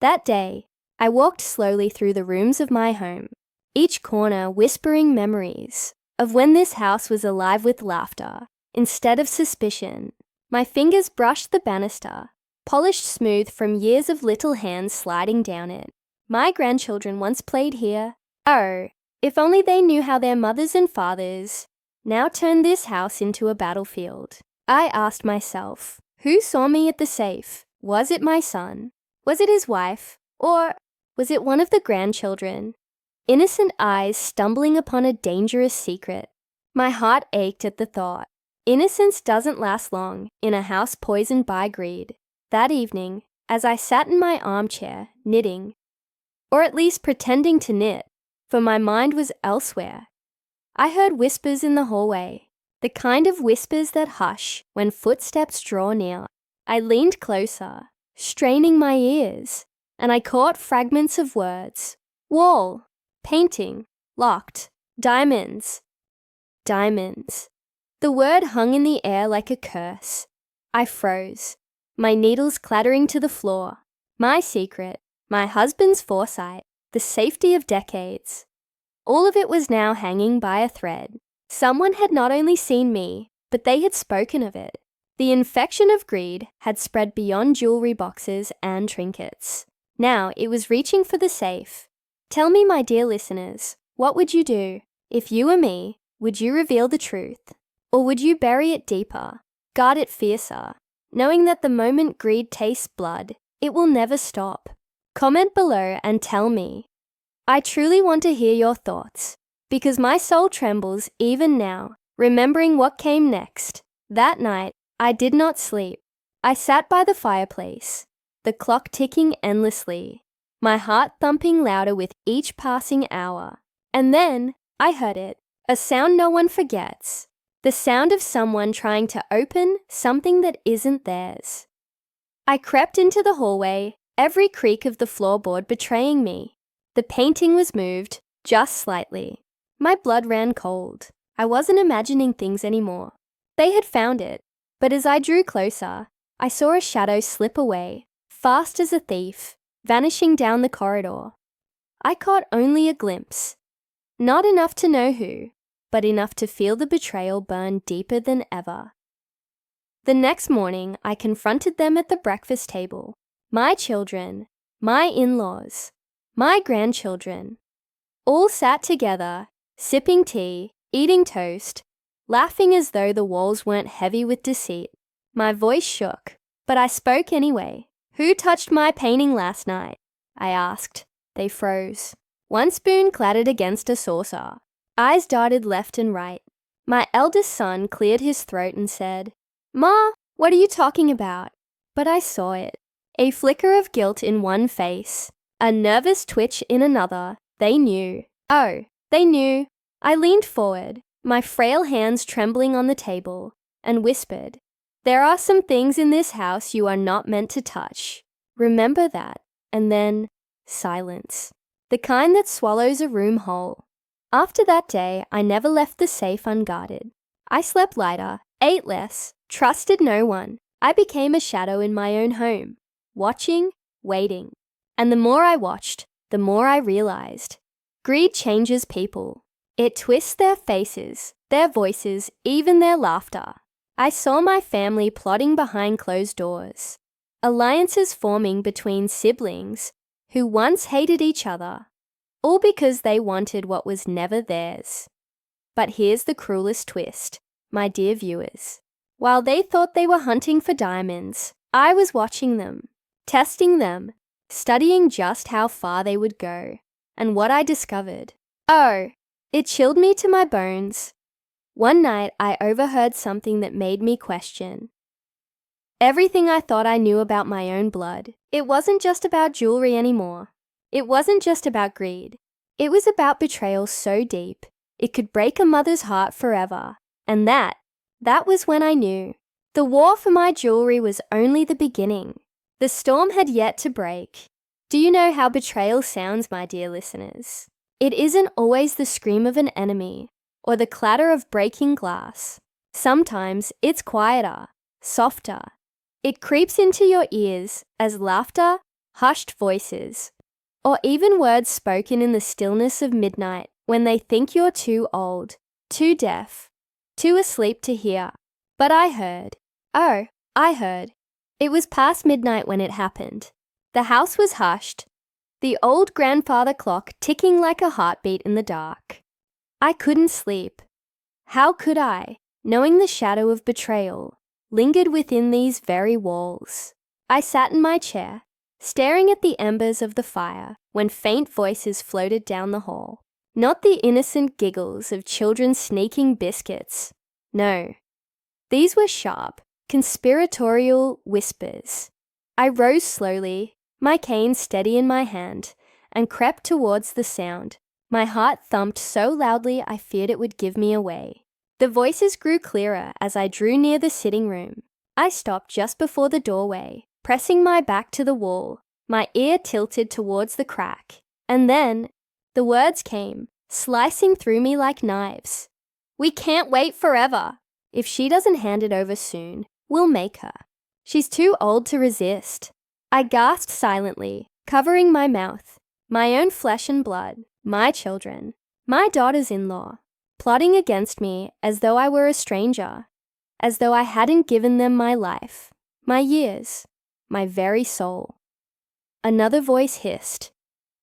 That day, I walked slowly through the rooms of my home, each corner whispering memories of when this house was alive with laughter instead of suspicion. My fingers brushed the banister, polished smooth from years of little hands sliding down it. My grandchildren once played here. Oh, if only they knew how their mothers and fathers now turned this house into a battlefield. I asked myself, who saw me at the safe? Was it my son? Was it his wife? Or was it one of the grandchildren? Innocent eyes stumbling upon a dangerous secret. My heart ached at the thought. Innocence doesn't last long in a house poisoned by greed. That evening, as I sat in my armchair, knitting, or at least pretending to knit, for my mind was elsewhere, I heard whispers in the hallway, the kind of whispers that hush when footsteps draw near. I leaned closer, straining my ears, and I caught fragments of words. Wall, painting, locked, diamonds. Diamonds. The word hung in the air like a curse. I froze, my needles clattering to the floor. My secret, my husband's foresight, the safety of decades. All of it was now hanging by a thread. Someone had not only seen me, but they had spoken of it. The infection of greed had spread beyond jewelry boxes and trinkets. Now it was reaching for the safe. Tell me, my dear listeners, what would you do? If you were me, would you reveal the truth? Or would you bury it deeper, guard it fiercer, knowing that the moment greed tastes blood, it will never stop? Comment below and tell me. I truly want to hear your thoughts, because my soul trembles even now, remembering what came next. That night, I did not sleep. I sat by the fireplace, the clock ticking endlessly, my heart thumping louder with each passing hour. And then, I heard it, a sound no one forgets, the sound of someone trying to open something that isn't theirs. I crept into the hallway, every creak of the floorboard betraying me. The painting was moved, just slightly. My blood ran cold. I wasn't imagining things anymore. They had found it, but as I drew closer, I saw a shadow slip away, fast as a thief, vanishing down the corridor. I caught only a glimpse. Not enough to know who, but enough to feel the betrayal burn deeper than ever. The next morning, I confronted them at the breakfast table. My children, my in-laws, my grandchildren, all sat together, sipping tea, eating toast, laughing as though the walls weren't heavy with deceit. My voice shook, but I spoke anyway. Who touched my painting last night? I asked. They froze. One spoon clattered against a saucer. Eyes darted left and right. My eldest son cleared his throat and said, "Ma, what are you talking about?" But I saw it. A flicker of guilt in one face, a nervous twitch in another. They knew. Oh, they knew. I leaned forward, my frail hands trembling on the table, and whispered, "There are some things in this house you are not meant to touch. Remember that." And then, silence. The kind that swallows a room whole. After that day, I never left the safe unguarded. I slept lighter, ate less, trusted no one. I became a shadow in my own home, watching, waiting. And the more I watched, the more I realized. Greed changes people. It twists their faces, their voices, even their laughter. I saw my family plotting behind closed doors. Alliances forming between siblings who once hated each other, all because they wanted what was never theirs. But here's the cruelest twist, my dear viewers. While they thought they were hunting for diamonds, I was watching them, testing them, studying just how far they would go. And what I discovered, oh, it chilled me to my bones. One night I overheard something that made me question everything I thought I knew about my own blood. It wasn't just about jewelry anymore. It wasn't just about greed. It was about betrayal so deep, it could break a mother's heart forever. And that was when I knew. The war for my jewelry was only the beginning. The storm had yet to break. Do you know how betrayal sounds, my dear listeners? It isn't always the scream of an enemy or the clatter of breaking glass. Sometimes it's quieter, softer. It creeps into your ears as laughter, hushed voices, or even words spoken in the stillness of midnight when they think you're too old, too deaf, too asleep to hear. But I heard, oh, I heard. It was past midnight when it happened. The house was hushed, the old grandfather clock ticking like a heartbeat in the dark. I couldn't sleep. How could I, knowing the shadow of betrayal lingered within these very walls? I sat in my chair, staring at the embers of the fire when faint voices floated down the hall. Not the innocent giggles of children sneaking biscuits. No. These were sharp, conspiratorial whispers. I rose slowly, my cane steady in my hand, and crept towards the sound. My heart thumped so loudly I feared it would give me away. The voices grew clearer as I drew near the sitting room. I stopped just before the doorway, pressing my back to the wall, my ear tilted towards the crack. And then the words came, slicing through me like knives. "We can't wait forever. If she doesn't hand it over soon, we'll make her. She's too old to resist." I gasped silently, covering my mouth. My own flesh and blood, my children, my daughters-in-law, plotting against me as though I were a stranger, as though I hadn't given them my life, my years, my very soul. Another voice hissed,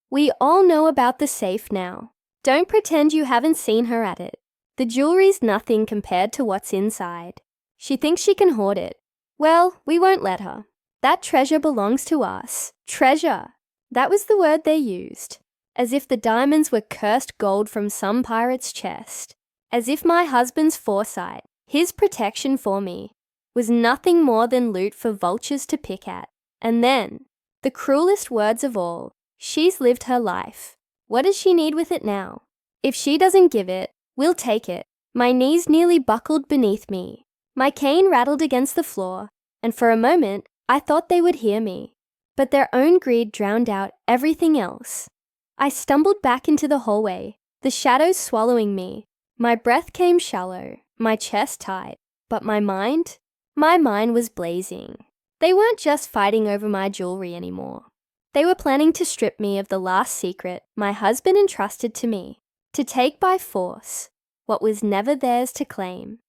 "We all know about the safe now. Don't pretend you haven't seen her at it. The jewelry's nothing compared to what's inside. She thinks she can hoard it. Well, we won't let her. That treasure belongs to us. Treasure." That was the word they used, as if the diamonds were cursed gold from some pirate's chest, as if my husband's foresight, his protection for me, was nothing more than loot for vultures to pick at. And then, the cruelest words of all, "She's lived her life. What does she need with it now? If she doesn't give it, we'll take it." My knees nearly buckled beneath me. My cane rattled against the floor, and for a moment, I thought they would hear me. But their own greed drowned out everything else. I stumbled back into the hallway, the shadows swallowing me. My breath came shallow, my chest tight, but my mind was blazing. They weren't just fighting over my jewelry anymore. They were planning to strip me of the last secret my husband entrusted to me, to take by force what was never theirs to claim.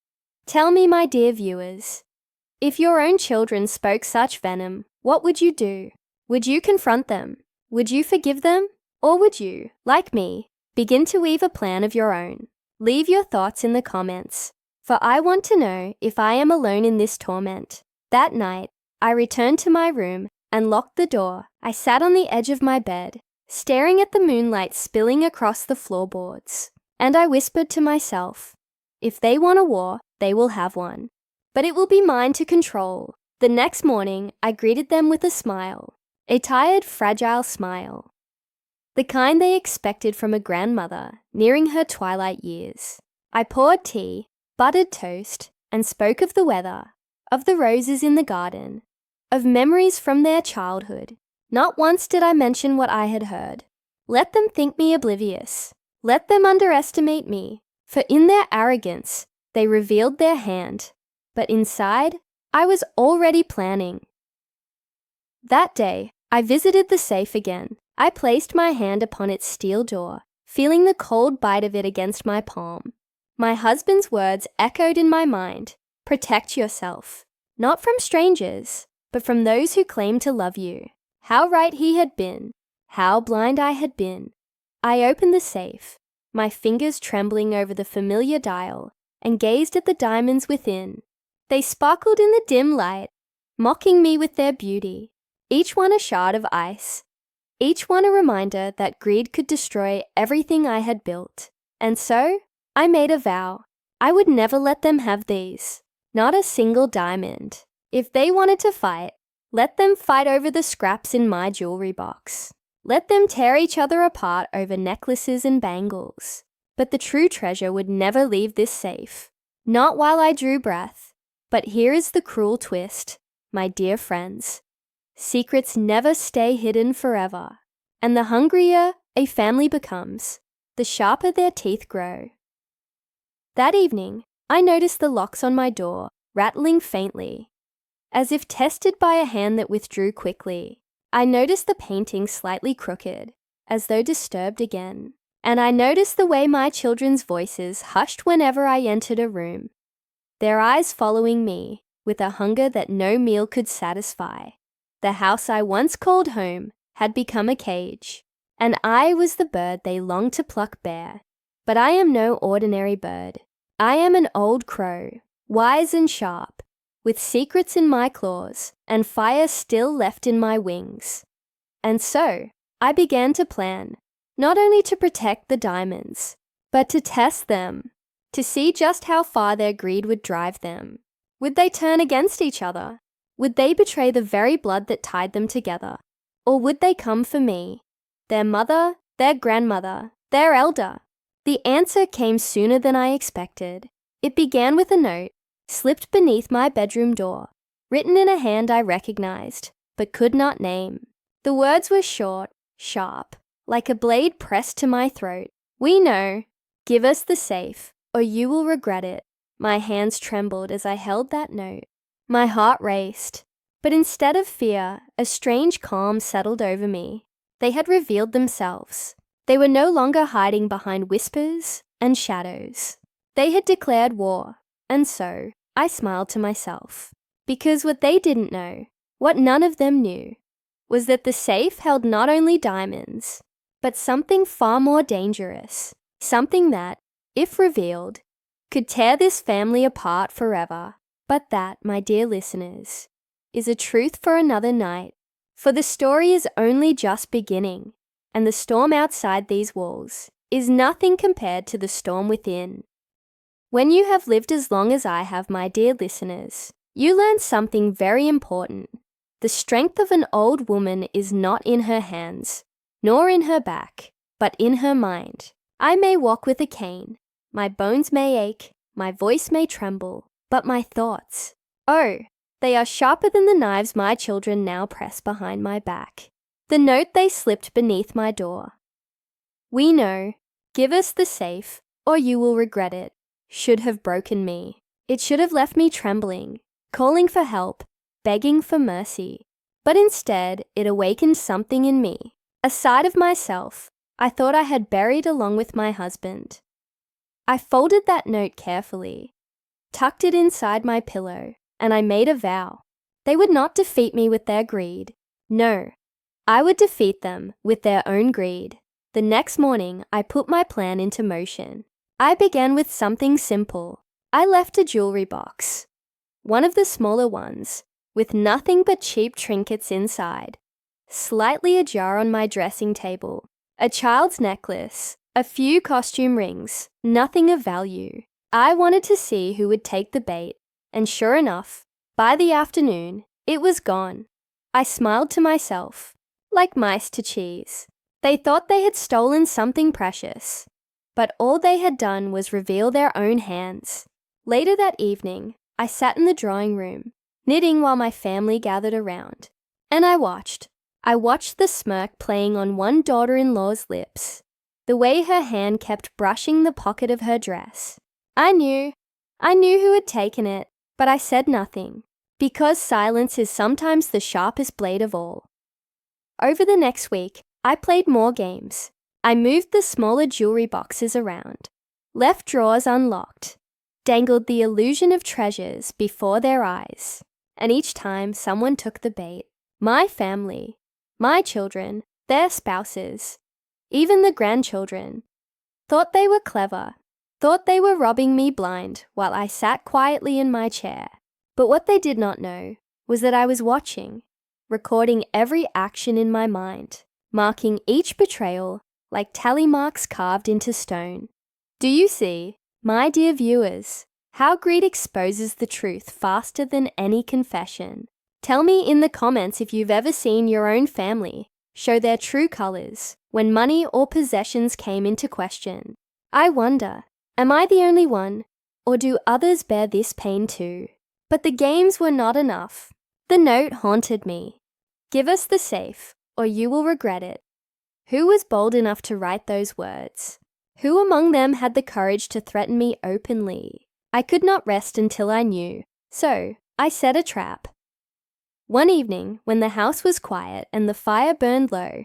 Tell me, my dear viewers, if your own children spoke such venom, what would you do? Would you confront them? Would you forgive them? Or would you, like me, begin to weave a plan of your own? Leave your thoughts in the comments, for I want to know if I am alone in this torment. That night, I returned to my room and locked the door. I sat on the edge of my bed, staring at the moonlight spilling across the floorboards. And I whispered to myself, if they want a war, they will have one. But it will be mine to control. The next morning, I greeted them with a smile, a tired, fragile smile. The kind they expected from a grandmother nearing her twilight years. I poured tea, buttered toast, and spoke of the weather, of the roses in the garden, of memories from their childhood. Not once did I mention what I had heard. Let them think me oblivious. Let them underestimate me, for in their arrogance, they revealed their hand. But inside, I was already planning. That day, I visited the safe again. I placed my hand upon its steel door, feeling the cold bite of it against my palm. My husband's words echoed in my mind, "Protect yourself, not from strangers, but from those who claim to love you." How right he had been, how blind I had been. I opened the safe, my fingers trembling over the familiar dial, and gazed at the diamonds within. They sparkled in the dim light, mocking me with their beauty, each one a shard of ice, each one a reminder that greed could destroy everything I had built. And so, I made a vow. I would never let them have these, not a single diamond. If they wanted to fight, let them fight over the scraps in my jewelry box. Let them tear each other apart over necklaces and bangles. But the true treasure would never leave this safe, not while I drew breath. But here is the cruel twist, my dear friends. Secrets never stay hidden forever, and the hungrier a family becomes, the sharper their teeth grow. That evening, I noticed the locks on my door rattling faintly, as if tested by a hand that withdrew quickly. I noticed the painting slightly crooked, as though disturbed again, and I noticed the way my children's voices hushed whenever I entered a room, their eyes following me, with a hunger that no meal could satisfy. The house I once called home had become a cage, and I was the bird they longed to pluck bare. But I am no ordinary bird. I am an old crow, wise and sharp, with secrets in my claws and fire still left in my wings. And so I began to plan, not only to protect the diamonds, but to test them, to see just how far their greed would drive them. Would they turn against each other? Would they betray the very blood that tied them together? Or would they come for me, their mother, their grandmother, their elder? The answer came sooner than I expected. It began with a note, slipped beneath my bedroom door, written in a hand I recognized, but could not name. The words were short, sharp, like a blade pressed to my throat. We know. Give us the safe, or you will regret it. My hands trembled as I held that note. My heart raced, but instead of fear, a strange calm settled over me. They had revealed themselves. They were no longer hiding behind whispers and shadows. They had declared war, and so I smiled to myself. Because what they didn't know, what none of them knew, was that the safe held not only diamonds, but something far more dangerous, something that, if revealed, could tear this family apart forever. But that, my dear listeners, is a truth for another night, for the story is only just beginning, and the storm outside these walls is nothing compared to the storm within. When you have lived as long as I have, my dear listeners, you learn something very important. The strength of an old woman is not in her hands, nor in her back, but in her mind. I may walk with a cane, my bones may ache, my voice may tremble, but my thoughts, oh, they are sharper than the knives my children now press behind my back. The note they slipped beneath my door. We know, give us the safe, or you will regret it, should have broken me. It should have left me trembling, calling for help, begging for mercy. But instead, it awakened something in me, a side of myself I thought I had buried along with my husband. I folded that note carefully, tucked it inside my pillow, and I made a vow. They would not defeat me with their greed. No, I would defeat them with their own greed. The next morning, I put my plan into motion. I began with something simple. I left a jewelry box, one of the smaller ones, with nothing but cheap trinkets inside, slightly ajar on my dressing table, a child's necklace, a few costume rings, nothing of value. I wanted to see who would take the bait, and sure enough, by the afternoon, it was gone. I smiled to myself, like mice to cheese. They thought they had stolen something precious, but all they had done was reveal their own hands. Later that evening, I sat in the drawing room, knitting while my family gathered around, and I watched. I watched the smirk playing on one daughter-in-law's lips, the way her hand kept brushing the pocket of her dress. I knew who had taken it, but I said nothing, because silence is sometimes the sharpest blade of all. Over the next week, I played more games. I moved the smaller jewelry boxes around, left drawers unlocked, dangled the illusion of treasures before their eyes, and each time someone took the bait. My family, my children, their spouses, even the grandchildren, thought they were clever, thought they were robbing me blind while I sat quietly in my chair. But what they did not know was that I was watching, recording every action in my mind, marking each betrayal like tally marks carved into stone. Do you see, my dear viewers, how greed exposes the truth faster than any confession? Tell me in the comments if you've ever seen your own family show their true colors when money or possessions came into question. I wonder, am I the only one, or do others bear this pain too? But the games were not enough. The note haunted me. Give us the safe, or you will regret it. Who was bold enough to write those words? Who among them had the courage to threaten me openly? I could not rest until I knew, so I set a trap. One evening, when the house was quiet and the fire burned low,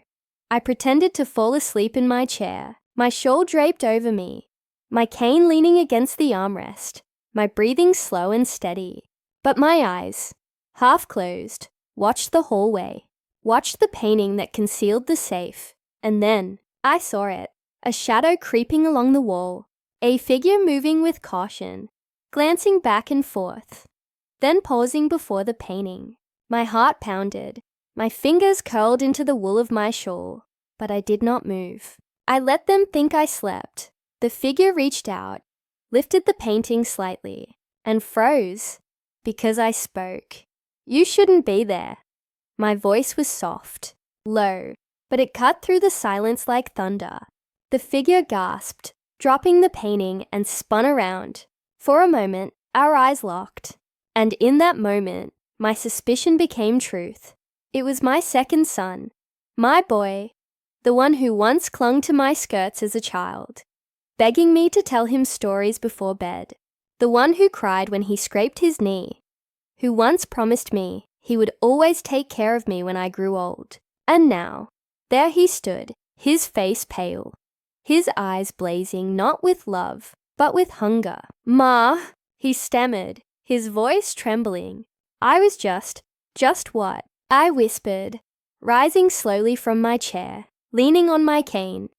I pretended to fall asleep in my chair, my shawl draped over me, my cane leaning against the armrest, my breathing slow and steady. But my eyes, half closed, watched the hallway, watched the painting that concealed the safe, and then I saw it, a shadow creeping along the wall, a figure moving with caution, glancing back and forth, then pausing before the painting. My heart pounded, my fingers curled into the wool of my shawl, but I did not move. I let them think I slept. The figure reached out, lifted the painting slightly, and froze because I spoke. "You shouldn't be there." My voice was soft, low, but it cut through the silence like thunder. The figure gasped, dropping the painting, and spun around. For a moment, our eyes locked. And in that moment, my suspicion became truth. It was my second son, my boy, the one who once clung to my skirts as a child, begging me to tell him stories before bed, the one who cried when he scraped his knee, who once promised me he would always take care of me when I grew old. And now, there he stood, his face pale, his eyes blazing not with love, but with hunger. "Ma," he stammered, his voice trembling. "I was just what?" I whispered, rising slowly from my chair, leaning on my cane.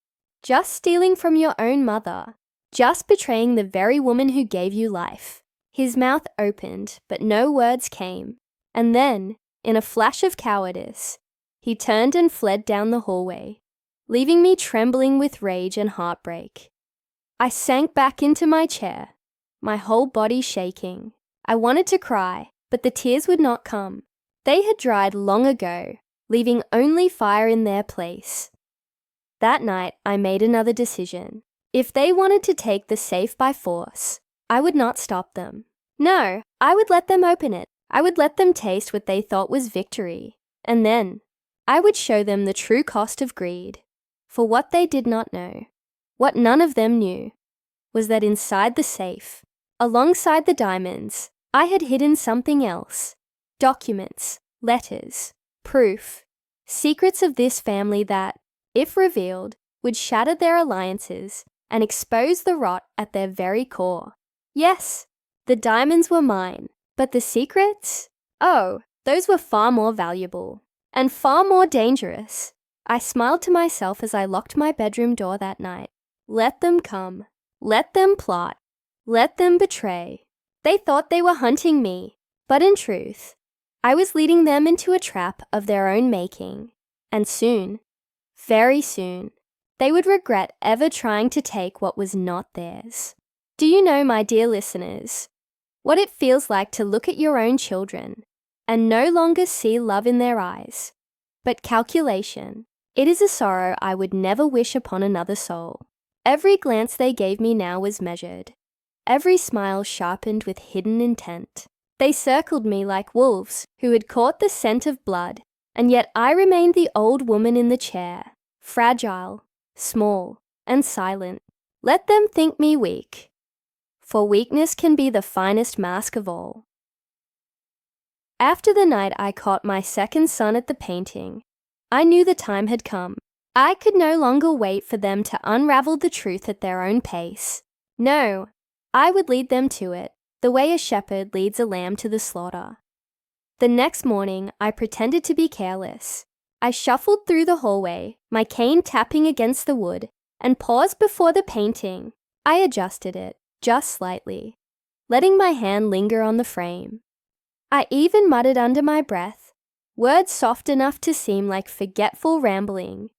"Just stealing from your own mother. Just betraying the very woman who gave you life." His mouth opened, but no words came. And then, in a flash of cowardice, he turned and fled down the hallway, leaving me trembling with rage and heartbreak. I sank back into my chair, my whole body shaking. I wanted to cry, but the tears would not come. They had dried long ago, leaving only fire in their place. That night, I made another decision. If they wanted to take the safe by force, I would not stop them. No, I would let them open it. I would let them taste what they thought was victory. And then, I would show them the true cost of greed. For what they did not know, what none of them knew, was that inside the safe, alongside the diamonds, I had hidden something else. Documents, letters, proof, secrets of this family that, if revealed, would shatter their alliances and expose the rot at their very core. Yes, the diamonds were mine, but the secrets? Oh, those were far more valuable and far more dangerous. I smiled to myself as I locked my bedroom door that night. Let them come. Let them plot. Let them betray. They thought they were hunting me, but in truth, I was leading them into a trap of their own making. And soon, very soon, they would regret ever trying to take what was not theirs. Do you know, my dear listeners, what it feels like to look at your own children and no longer see love in their eyes, but calculation? It is a sorrow I would never wish upon another soul. Every glance they gave me now was measured, every smile sharpened with hidden intent. They circled me like wolves who had caught the scent of blood, and yet I remained the old woman in the chair, fragile, small, and silent. Let them think me weak, for weakness can be the finest mask of all. After the night I caught my second son at the painting, I knew the time had come. I could no longer wait for them to unravel the truth at their own pace. No, I would lead them to it, the way a shepherd leads a lamb to the slaughter. The next morning, I pretended to be careless. I shuffled through the hallway, my cane tapping against the wood, and paused before the painting. I adjusted it, just slightly, letting my hand linger on the frame. I even muttered under my breath, words soft enough to seem like forgetful rambling,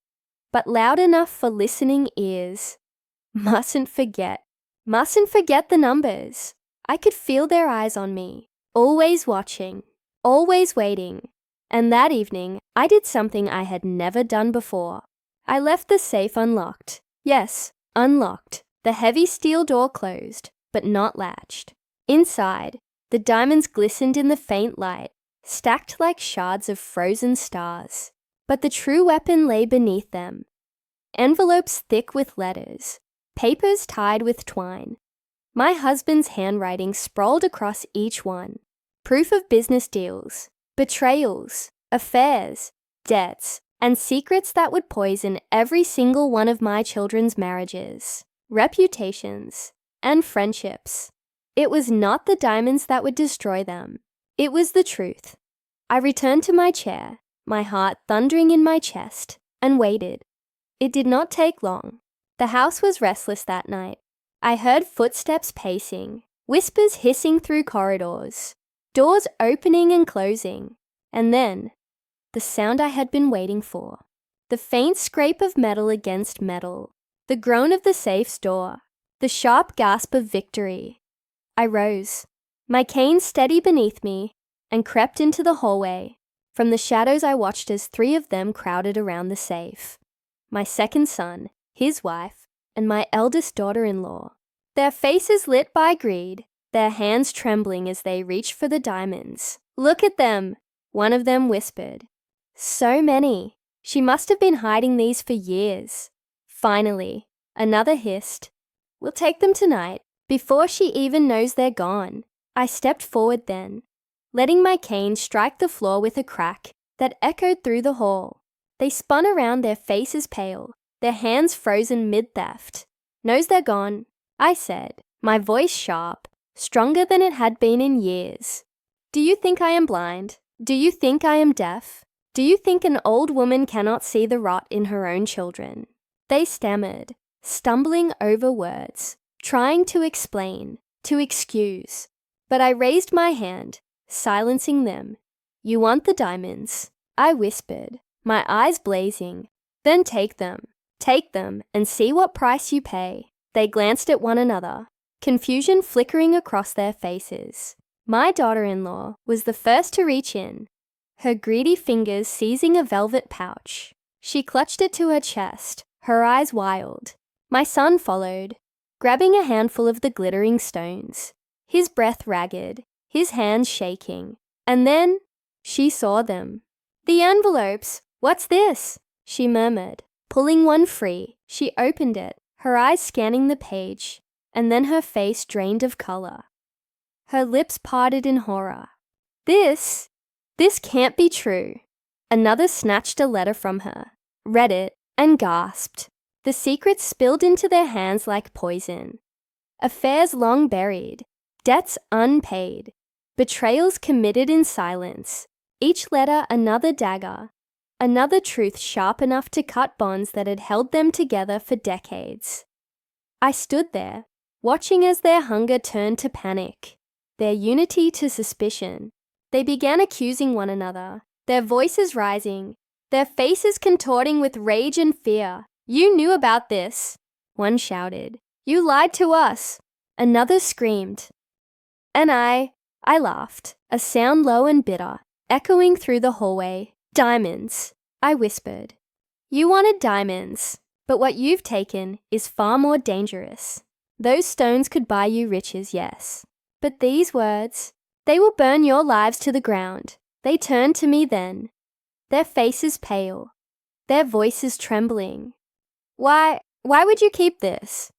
but loud enough for listening ears. Mustn't forget the numbers. I could feel their eyes on me, always watching, always waiting. And that evening, I did something I had never done before. I left the safe unlocked. Yes, unlocked. The heavy steel door closed, but not latched. Inside, the diamonds glistened in the faint light, stacked like shards of frozen stars. But the true weapon lay beneath them. Envelopes thick with letters, papers tied with twine. My husband's handwriting sprawled across each one. Proof of business deals, betrayals, affairs, debts, and secrets that would poison every single one of my children's marriages, reputations, and friendships. It was not the diamonds that would destroy them. It was the truth. I returned to my chair, my heart thundering in my chest, and waited. It did not take long. The house was restless that night. I heard footsteps pacing, whispers hissing through corridors, doors opening and closing, and then the sound I had been waiting for. The faint scrape of metal against metal, the groan of the safe's door, the sharp gasp of victory. I rose, my cane steady beneath me, and crept into the hallway. From the shadows I watched as 3 of them crowded around the safe. My second son, his wife, and my eldest daughter-in-law. Their faces lit by greed, their hands trembling as they reached for the diamonds. "Look at them," one of them whispered. "So many. She must have been hiding these for years." Finally, another hissed, "We'll take them tonight, before she even knows they're gone." I stepped forward then, letting my cane strike the floor with a crack that echoed through the hall. They spun around, their faces pale, their hands frozen mid-theft. "Knows they're gone," I said, my voice sharp, stronger than it had been in years. "Do you think I am blind? Do you think I am deaf? Do you think an old woman cannot see the rot in her own children?" They stammered, stumbling over words, trying to explain, to excuse. But I raised my hand, silencing them. "You want the diamonds," I whispered, my eyes blazing. "Then take them, and see what price you pay." They glanced at one another, confusion flickering across their faces. My daughter-in-law was the first to reach in, her greedy fingers seizing a velvet pouch. She clutched it to her chest, her eyes wild. My son followed, grabbing a handful of the glittering stones, his breath ragged, his hands shaking. And then she saw them. "The envelopes! What's this?" she murmured. Pulling one free, she opened it, her eyes scanning the page, and then her face drained of color. Her lips parted in horror. This can't be true." Another snatched a letter from her, read it, and gasped. The secrets spilled into their hands like poison. Affairs long buried, debts unpaid, betrayals committed in silence, each letter another dagger, another truth sharp enough to cut bonds that had held them together for decades. I stood there, watching as their hunger turned to panic, their unity to suspicion. They began accusing one another, their voices rising, their faces contorting with rage and fear. "You knew about this," one shouted. "You lied to us." Another screamed. And I laughed, a sound low and bitter, echoing through the hallway. "Diamonds," I whispered. "You wanted diamonds, but what you've taken is far more dangerous. Those stones could buy you riches, yes. But these words, they will burn your lives to the ground." They turned to me then, their faces pale, their voices trembling. Why would you keep this?"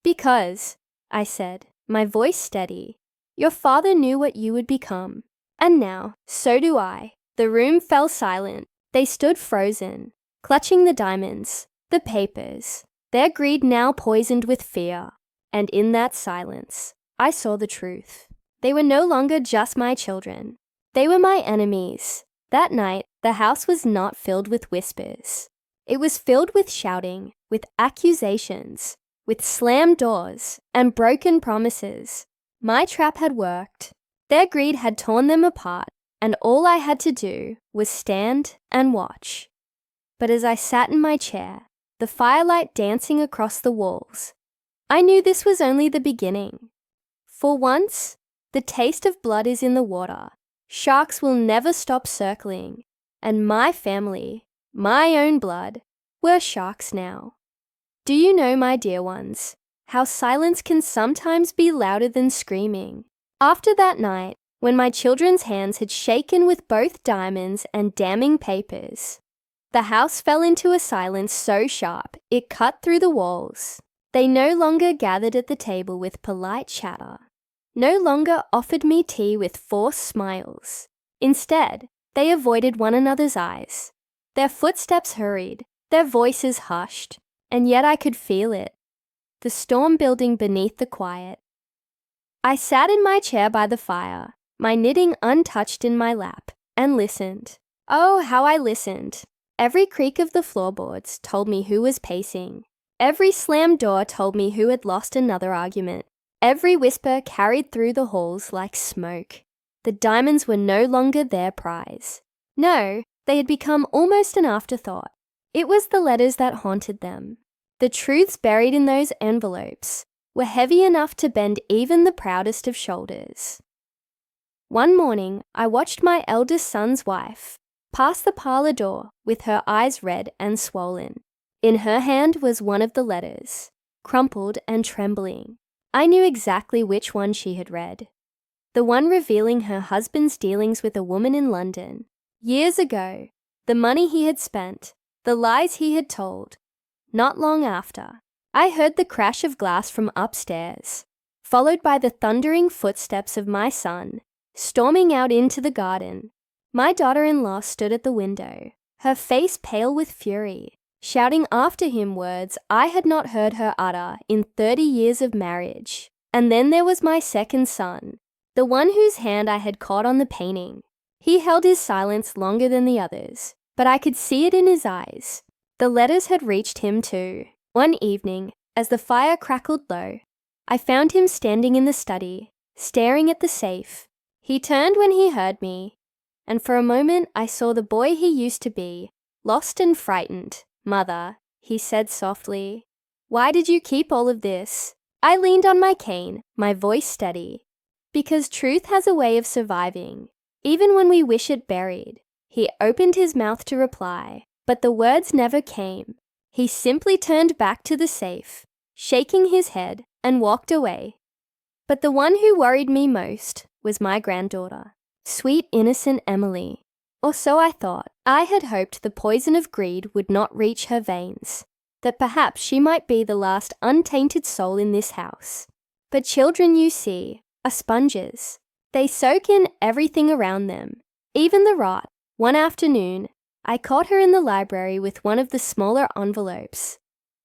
"Because," I said, my voice steady, "your father knew what you would become. And now, so do I." The room fell silent. They stood frozen, clutching the diamonds, the papers, their greed now poisoned with fear. And in that silence, I saw the truth. They were no longer just my children. They were my enemies. That night, the house was not filled with whispers. It was filled with shouting, with accusations, with slammed doors and broken promises. My trap had worked. Their greed had torn them apart, and all I had to do was stand and watch. But as I sat in my chair, the firelight dancing across the walls, I knew this was only the beginning. For once, the taste of blood is in the water. Sharks will never stop circling, and my family, my own blood, were sharks now. Do you know, my dear ones, how silence can sometimes be louder than screaming? After that night, when my children's hands had shaken with both diamonds and damning papers, the house fell into a silence so sharp it cut through the walls. They no longer gathered at the table with polite chatter, no longer offered me tea with forced smiles. Instead, they avoided one another's eyes. Their footsteps hurried, their voices hushed, and yet I could feel it, the storm building beneath the quiet. I sat in my chair by the fire, my knitting untouched in my lap, and listened. Oh, how I listened. Every creak of the floorboards told me who was pacing. Every slammed door told me who had lost another argument. Every whisper carried through the halls like smoke. The diamonds were no longer their prize. No, they had become almost an afterthought. It was the letters that haunted them. The truths buried in those envelopes were heavy enough to bend even the proudest of shoulders. One morning, I watched my eldest son's wife pass the parlor door with her eyes red and swollen. In her hand was one of the letters, crumpled and trembling. I knew exactly which one she had read. The one revealing her husband's dealings with a woman in London. Years ago, the money he had spent, the lies he had told. Not long after, I heard the crash of glass from upstairs, followed by the thundering footsteps of my son, storming out into the garden. My daughter-in-law stood at the window, her face pale with fury, shouting after him words I had not heard her utter in 30 years of marriage. And then there was my second son, the one whose hand I had caught on the painting. He held his silence longer than the others, but I could see it in his eyes. The letters had reached him too. One evening, as the fire crackled low, I found him standing in the study, staring at the safe. He turned when he heard me, and for a moment I saw the boy he used to be, lost and frightened. Mother, he said softly, why did you keep all of this? I leaned on my cane, my voice steady. Because truth has a way of surviving, even when we wish it buried. He opened his mouth to reply, but the words never came. He simply turned back to the safe, shaking his head, and walked away. But the one who worried me most was my granddaughter, sweet innocent Emily. Or so I thought. I had hoped the poison of greed would not reach her veins, that perhaps she might be the last untainted soul in this house. But children, you see, are sponges. They soak in everything around them, even the rot. One afternoon, I caught her in the library with one of the smaller envelopes,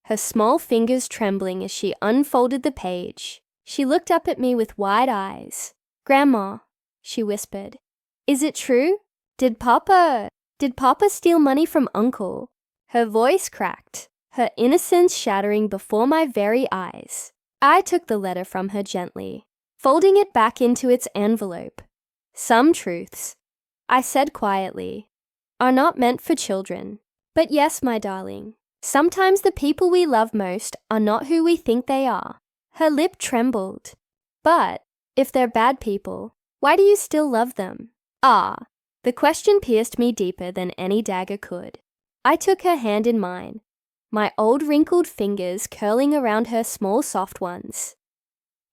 her small fingers trembling as she unfolded the page. She looked up at me with wide eyes. Grandma, she whispered, is it true? Did Papa steal money from Uncle? Her voice cracked, her innocence shattering before my very eyes. I took the letter from her gently, folding it back into its envelope. Some truths, I said quietly, are not meant for children. But yes, my darling, sometimes the people we love most are not who we think they are. Her lip trembled. But if they're bad people, why do you still love them? Ah, the question pierced me deeper than any dagger could. I took her hand in mine, my old wrinkled fingers curling around her small soft ones.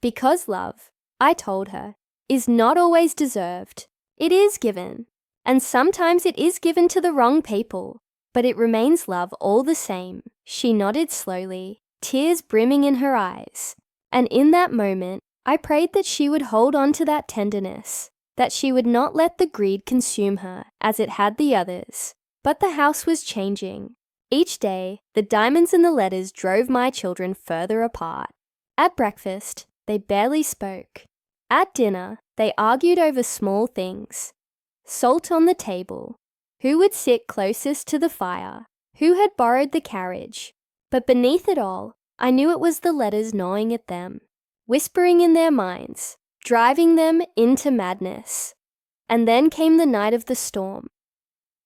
Because love, I told her, is not always deserved. It is given, and sometimes it is given to the wrong people, but it remains love all the same. She nodded slowly, tears brimming in her eyes, and in that moment, I prayed that she would hold on to that tenderness, that she would not let the greed consume her as it had the others. But the house was changing. Each day, the diamonds and the letters drove my children further apart. At breakfast, they barely spoke. At dinner, they argued over small things. Salt on the table, who would sit closest to the fire, who had borrowed the carriage. But beneath it all, I knew it was the letters gnawing at them, whispering in their minds, driving them into madness. And then came the night of the storm.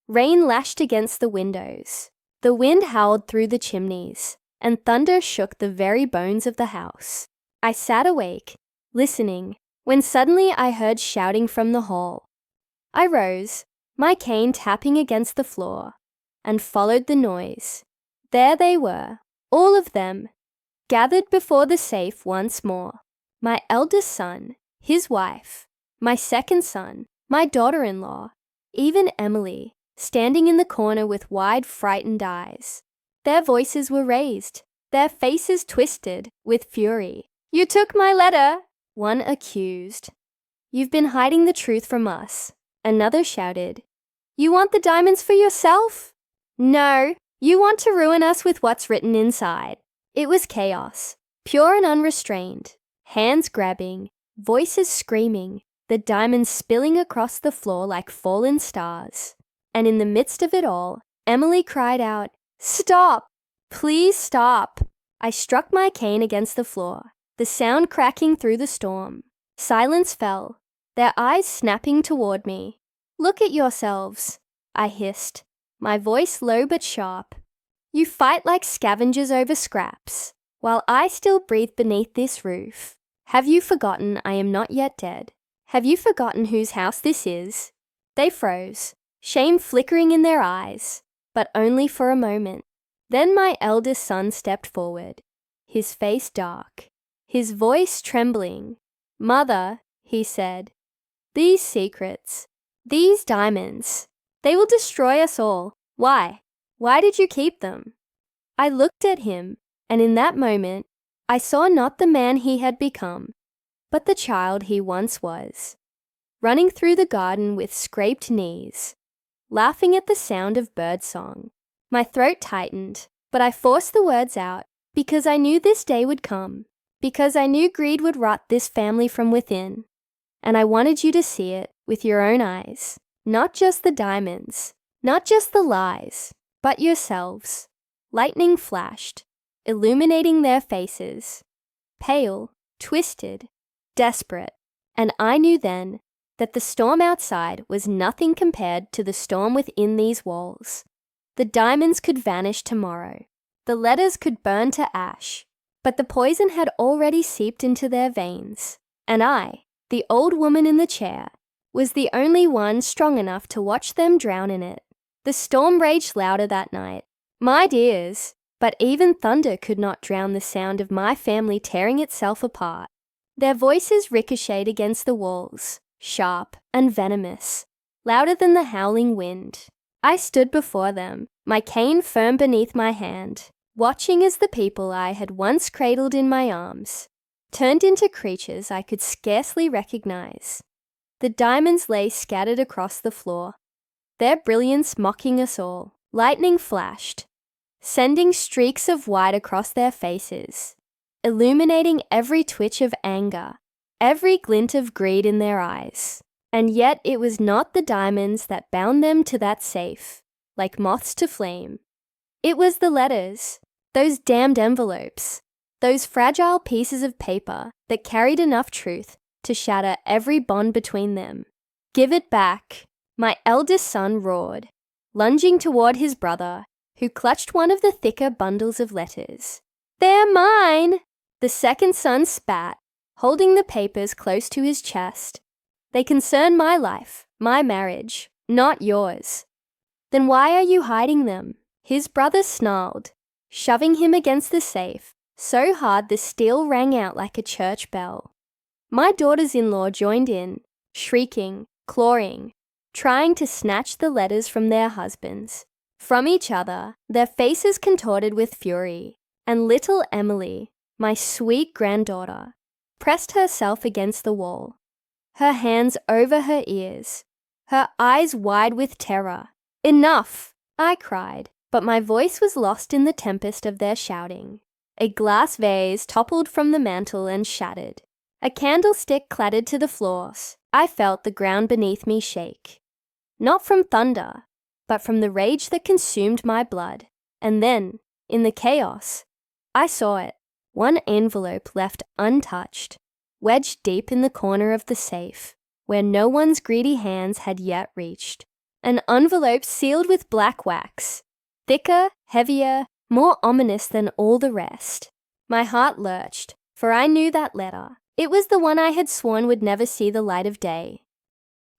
Rain lashed against the windows. The wind howled through the chimneys, and thunder shook the very bones of the house. I sat awake, listening, when suddenly I heard shouting from the hall. I rose, my cane tapping against the floor, and followed the noise. There they were, all of them, gathered before the safe once more. My eldest son, his wife, my second son, my daughter-in-law, even Emily, standing in the corner with wide, frightened eyes. Their voices were raised, their faces twisted with fury. "You took my letter," one accused. "You've been hiding the truth from us," another shouted. "You want the diamonds for yourself?" "No, you want to ruin us with what's written inside." It was chaos, pure and unrestrained, hands grabbing, voices screaming, the diamonds spilling across the floor like fallen stars. And in the midst of it all, Emily cried out, "Stop! Please stop!" I struck my cane against the floor, the sound cracking through the storm. Silence fell, their eyes snapping toward me. "Look at yourselves," I hissed, my voice low but sharp. "You fight like scavengers over scraps, while I still breathe beneath this roof. Have you forgotten I am not yet dead? Have you forgotten whose house this is?" They froze, shame flickering in their eyes, but only for a moment. Then my eldest son stepped forward, his face dark, his voice trembling. "Mother," he said, "these secrets, these diamonds, they will destroy us all. Why? Why did you keep them?" I looked at him, and in that moment, I saw not the man he had become, but the child he once was, running through the garden with scraped knees, laughing at the sound of birdsong. My throat tightened, but I forced the words out because I knew this day would come, because I knew greed would rot this family from within. And I wanted you to see it with your own eyes, not just the diamonds, not just the lies, but yourselves. Lightning flashed, illuminating their faces, pale, twisted, desperate, and I knew then that the storm outside was nothing compared to the storm within these walls. The diamonds could vanish tomorrow. The letters could burn to ash, but the poison had already seeped into their veins, and I, the old woman in the chair, was the only one strong enough to watch them drown in it. The storm raged louder that night. My dears, but even thunder could not drown the sound of my family tearing itself apart. Their voices ricocheted against the walls, sharp and venomous, louder than the howling wind. I stood before them, my cane firm beneath my hand, watching as the people I had once cradled in my arms turned into creatures I could scarcely recognize. The diamonds lay scattered across the floor, their brilliance mocking us all. Lightning flashed, sending streaks of white across their faces, illuminating every twitch of anger, every glint of greed in their eyes. And yet it was not the diamonds that bound them to that safe, like moths to flame. It was the letters, those damned envelopes, those fragile pieces of paper that carried enough truth to shatter every bond between them. "Give it back," my eldest son roared, lunging toward his brother, who clutched one of the thicker bundles of letters. "They're mine!" The second son spat, holding the papers close to his chest. "They concern my life, my marriage, not yours." "Then why are you hiding them?" His brother snarled, shoving him against the safe, so hard the steel rang out like a church bell. My daughters-in-law joined in, shrieking, clawing, trying to snatch the letters from their husbands, from each other, their faces contorted with fury. And little Emily, my sweet granddaughter, pressed herself against the wall, her hands over her ears, her eyes wide with terror. "Enough!" I cried, but my voice was lost in the tempest of their shouting. A glass vase toppled from the mantel and shattered. A candlestick clattered to the floors. I felt the ground beneath me shake. Not from thunder, but from the rage that consumed my blood. And then, in the chaos, I saw it. One envelope left untouched, wedged deep in the corner of the safe, where no one's greedy hands had yet reached. An envelope sealed with black wax, thicker, heavier, more ominous than all the rest. My heart lurched, for I knew that letter. It was the one I had sworn would never see the light of day.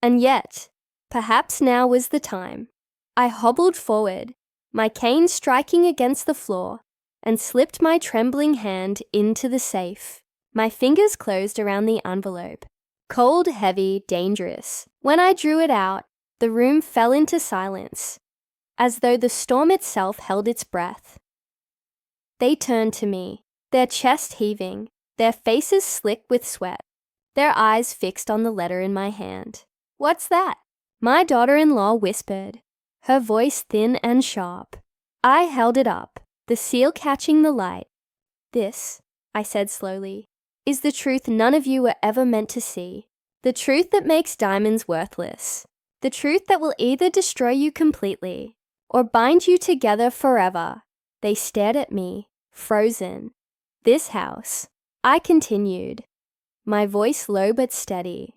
And yet, perhaps now was the time. I hobbled forward, my cane striking against the floor, and slipped my trembling hand into the safe. My fingers closed around the envelope. Cold, heavy, dangerous. When I drew it out, the room fell into silence, as though the storm itself held its breath. They turned to me, their chest heaving, their faces slick with sweat, their eyes fixed on the letter in my hand. "What's that?" my daughter-in-law whispered, her voice thin and sharp. I held it up, the seal catching the light. "This," I said slowly, "is the truth none of you were ever meant to see. The truth that makes diamonds worthless. The truth that will either destroy you completely or bind you together forever. They stared at me, frozen. This house, I continued, my voice low but steady,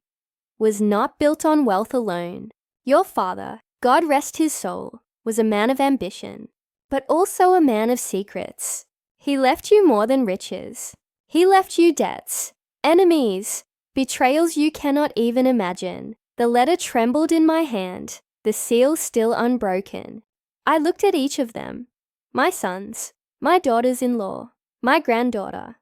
was not built on wealth alone. Your father, God rest his soul, was a man of ambition, but also a man of secrets. He left you more than riches. He left you debts, enemies, betrayals you cannot even imagine. The letter trembled in my hand, the seal still unbroken. I looked at each of them, my sons, my daughters-in-law, my granddaughter,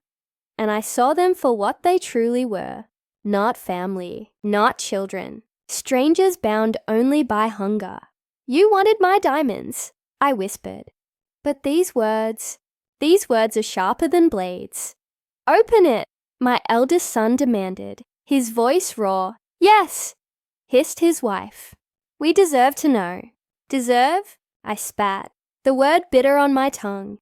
and I saw them for what they truly were. Not family, not children, strangers bound only by hunger. You wanted my diamonds, I whispered. But these words are sharper than blades. Open it, my eldest son demanded, his voice raw. Yes, hissed his wife. We deserve to know. Deserve? I spat, the word bitter on my tongue.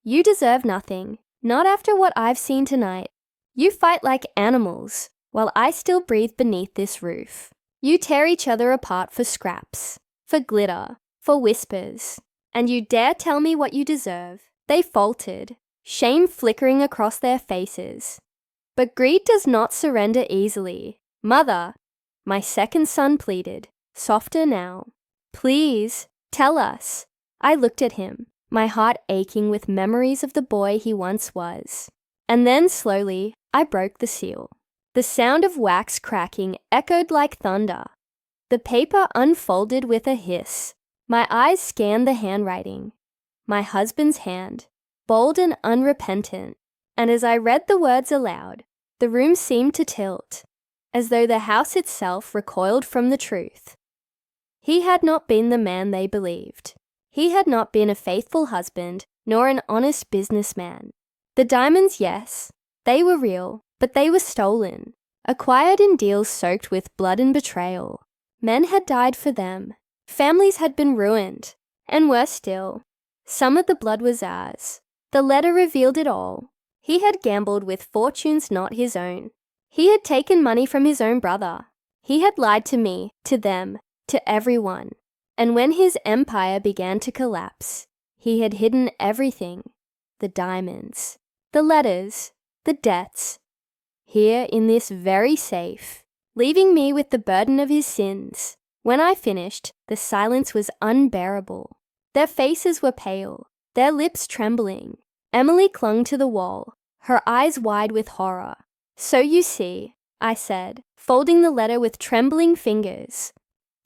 You deserve nothing, not after what I've seen tonight. You fight like animals, while I still breathe beneath this roof. You tear each other apart for scraps, for glitter, for whispers, and you dare tell me what you deserve. They faltered, shame flickering across their faces. But greed does not surrender easily. Mother, my second son pleaded, softer now. Please, tell us. I looked at him, my heart aching with memories of the boy he once was. And then slowly, I broke the seal. The sound of wax cracking echoed like thunder. The paper unfolded with a hiss. My eyes scanned the handwriting. My husband's hand, bold and unrepentant. And as I read the words aloud, the room seemed to tilt, as though the house itself recoiled from the truth. He had not been the man they believed. He had not been a faithful husband, nor an honest businessman. The diamonds, yes, they were real, but they were stolen, acquired in deals soaked with blood and betrayal. Men had died for them. Families had been ruined, and worse still, some of the blood was ours. The letter revealed it all. He had gambled with fortunes not his own. He had taken money from his own brother. He had lied to me, to them, to everyone. And when his empire began to collapse, he had hidden everything. The diamonds, the letters, the debts. Here in this very safe, leaving me with the burden of his sins. When I finished, the silence was unbearable. Their faces were pale, their lips trembling. Emily clung to the wall, her eyes wide with horror. So you see, I said, folding the letter with trembling fingers.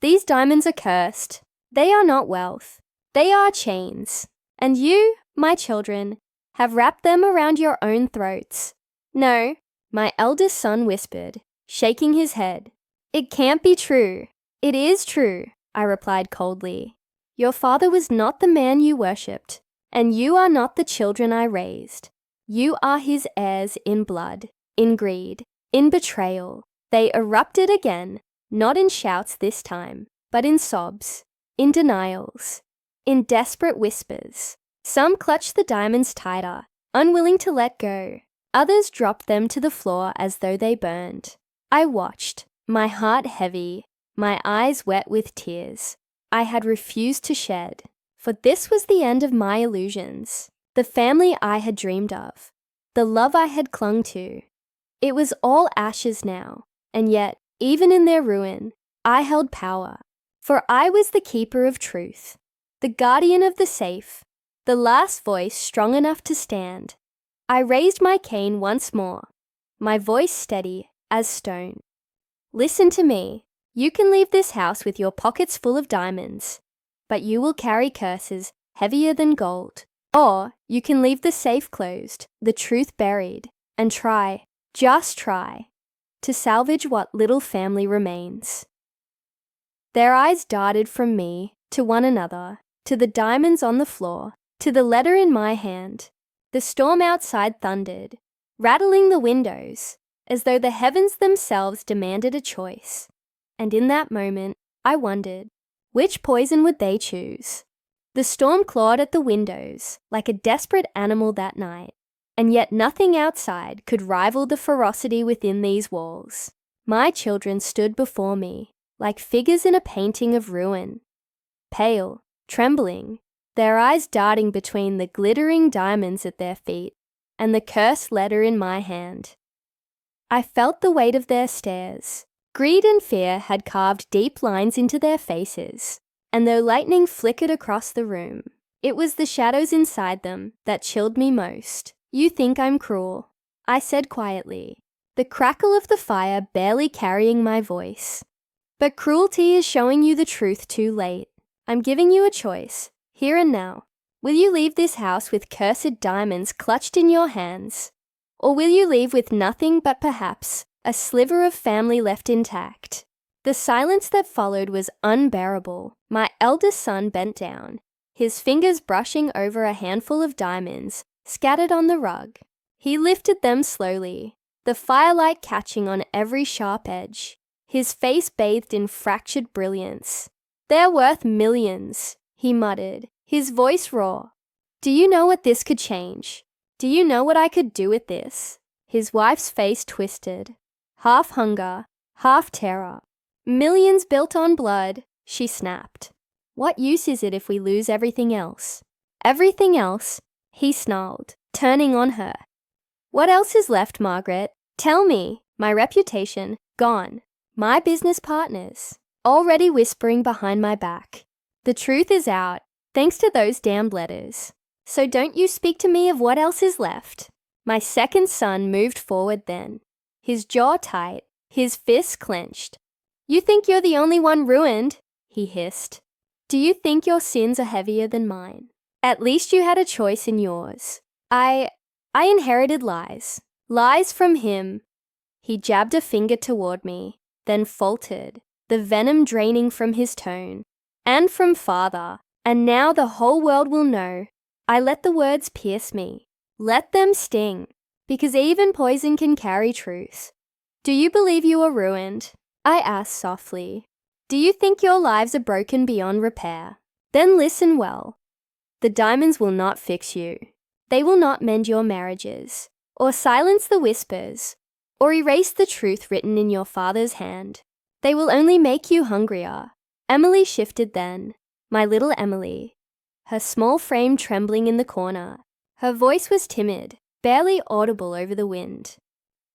These diamonds are cursed. They are not wealth. They are chains. And you, my children, have wrapped them around your own throats. No, my eldest son whispered, shaking his head. It can't be true. It is true, I replied coldly. Your father was not the man you worshipped, and you are not the children I raised. You are his heirs in blood, in greed, in betrayal. They erupted again, not in shouts this time, but in sobs, in denials, in desperate whispers. Some clutched the diamonds tighter, unwilling to let go. Others dropped them to the floor as though they burned. I watched, my heart heavy, my eyes wet with tears. I had refused to shed, for this was the end of my illusions, the family I had dreamed of, the love I had clung to. It was all ashes now, and yet, even in their ruin, I held power, for I was the keeper of truth, the guardian of the safe, the last voice strong enough to stand. I raised my cane once more, my voice steady as stone. Listen to me. You can leave this house with your pockets full of diamonds, but you will carry curses heavier than gold. Or you can leave the safe closed, the truth buried, and try, just try, to salvage what little family remains. Their eyes darted from me to one another, to the diamonds on the floor, to the letter in my hand. The storm outside thundered, rattling the windows, as though the heavens themselves demanded a choice. And in that moment, I wondered, which poison would they choose? The storm clawed at the windows like a desperate animal that night, and yet nothing outside could rival the ferocity within these walls. My children stood before me, like figures in a painting of ruin. Pale, trembling, their eyes darting between the glittering diamonds at their feet and the cursed letter in my hand. I felt the weight of their stares. Greed and fear had carved deep lines into their faces, and though lightning flickered across the room, it was the shadows inside them that chilled me most. "You think I'm cruel," I said quietly, the crackle of the fire barely carrying my voice. "But cruelty is showing you the truth too late. I'm giving you a choice, here and now. Will you leave this house with cursed diamonds clutched in your hands? Or will you leave with nothing but perhaps a sliver of family left intact?" The silence that followed was unbearable. My eldest son bent down, his fingers brushing over a handful of diamonds scattered on the rug. He lifted them slowly, the firelight catching on every sharp edge, his face bathed in fractured brilliance. "They're worth millions," he muttered, his voice raw. "Do you know what this could change? Do you know what I could do with this?" His wife's face twisted, half hunger, half terror. "Millions built on blood," she snapped. "What use is it if we lose everything else?" "Everything else?" he snarled, turning on her. "What else is left, Margaret? Tell me." My reputation, gone. My business partners, already whispering behind my back. The truth is out, thanks to those damned letters. So don't you speak to me of what else is left. My second son moved forward then, his jaw tight, his fists clenched. "You think you're the only one ruined," he hissed. "Do you think your sins are heavier than mine? At least you had a choice in yours. I inherited lies. Lies from him." He jabbed a finger toward me, then faltered, the venom draining from his tone. "And from father. And now the whole world will know." I let the words pierce me. Let them sting, because even poison can carry truth. "Do you believe you are ruined?" I asked softly. "Do you think your lives are broken beyond repair? Then listen well. The diamonds will not fix you. They will not mend your marriages, or silence the whispers, or erase the truth written in your father's hand. They will only make you hungrier." Emily shifted then, my little Emily, her small frame trembling in the corner. Her voice was timid, barely audible over the wind.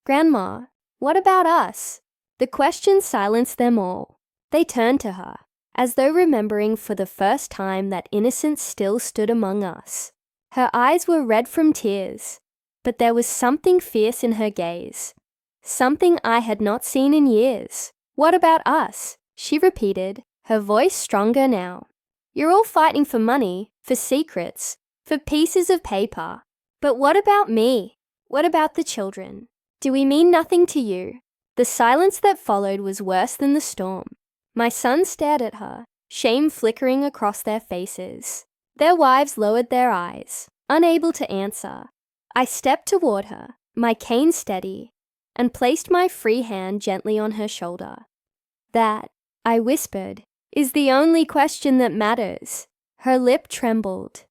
"Grandma, what about us?" The question silenced them all. They turned to her, as though remembering for the first time that innocence still stood among us. Her eyes were red from tears, but there was something fierce in her gaze, something I had not seen in years. "What about us?" she repeated, her voice stronger now. "You're all fighting for money, for secrets, for pieces of paper. But what about me? What about the children? Do we mean nothing to you?" The silence that followed was worse than the storm. My sons stared at her, shame flickering across their faces. Their wives lowered their eyes, unable to answer. I stepped toward her, my cane steady, and placed my free hand gently on her shoulder. "That," I whispered, "is the only question that matters." Her lip trembled.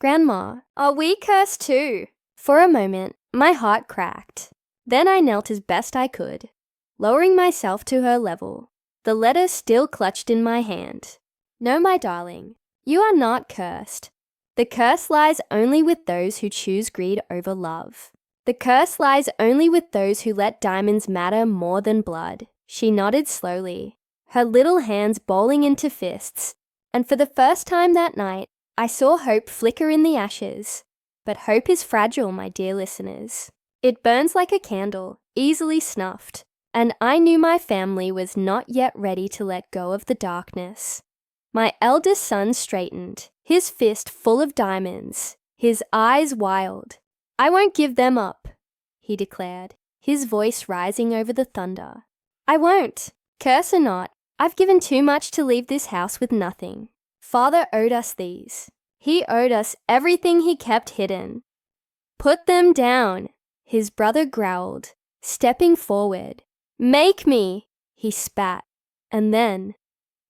"Grandma, are we cursed too?" For a moment, my heart cracked. Then I knelt as best I could, lowering myself to her level, the letter still clutched in my hand. "No, my darling, you are not cursed. The curse lies only with those who choose greed over love. The curse lies only with those who let diamonds matter more than blood." She nodded slowly, her little hands bowling into fists, and for the first time that night, I saw hope flicker in the ashes. But hope is fragile, my dear listeners. It burns like a candle, easily snuffed, and I knew my family was not yet ready to let go of the darkness. My eldest son straightened, his fist full of diamonds, his eyes wild. "I won't give them up," he declared, his voice rising over the thunder. "I won't. Curse or not, I've given too much to leave this house with nothing. Father owed us these. He owed us everything he kept hidden." "Put them down," his brother growled, stepping forward. "Make me," he spat. And then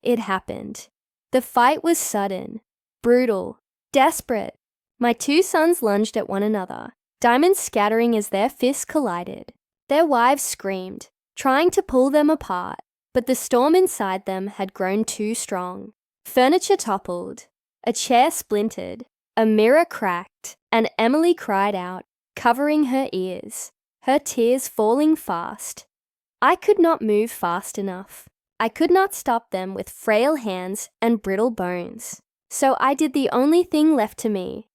it happened. The fight was sudden, brutal, desperate. My two sons lunged at one another, diamonds scattering as their fists collided. Their wives screamed, trying to pull them apart, but the storm inside them had grown too strong. Furniture toppled, a chair splintered, a mirror cracked, and Emily cried out, covering her ears, her tears falling fast. I could not move fast enough. I could not stop them with frail hands and brittle bones. So I did the only thing left to me.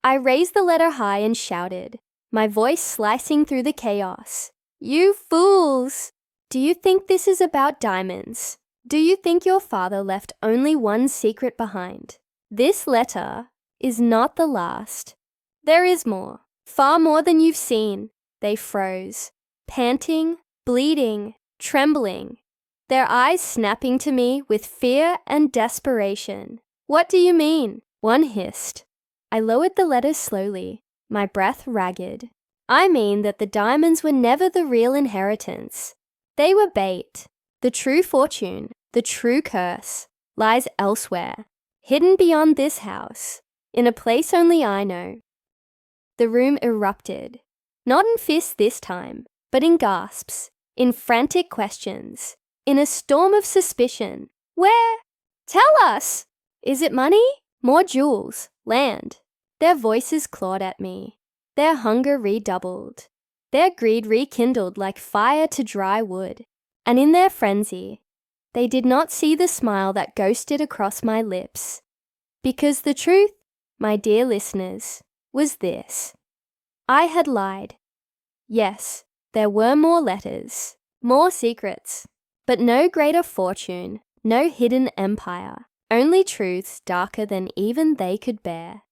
I raised the letter high and shouted, my voice slicing through the chaos. You fools! Do you think this is about diamonds? Do you think your father left only one secret behind? This letter is not the last. There is more, far more than you've seen. They froze, panting, bleeding, trembling, their eyes snapping to me with fear and desperation. What do you mean? One hissed. I lowered the letters slowly, my breath ragged. I mean that the diamonds were never the real inheritance. They were bait. The true fortune, the true curse, lies elsewhere, hidden beyond this house, in a place only I know. The room erupted, not in fists this time, but in gasps, in frantic questions, in a storm of suspicion. Where? Tell us! Is it money? More jewels? Land? Their voices clawed at me. Their hunger redoubled. Their greed rekindled like fire to dry wood. And in their frenzy, they did not see the smile that ghosted across my lips. Because the truth, my dear listeners, was this. I had lied. Yes, there were more letters, more secrets, but no greater fortune, no hidden empire, only truths darker than even they could bear.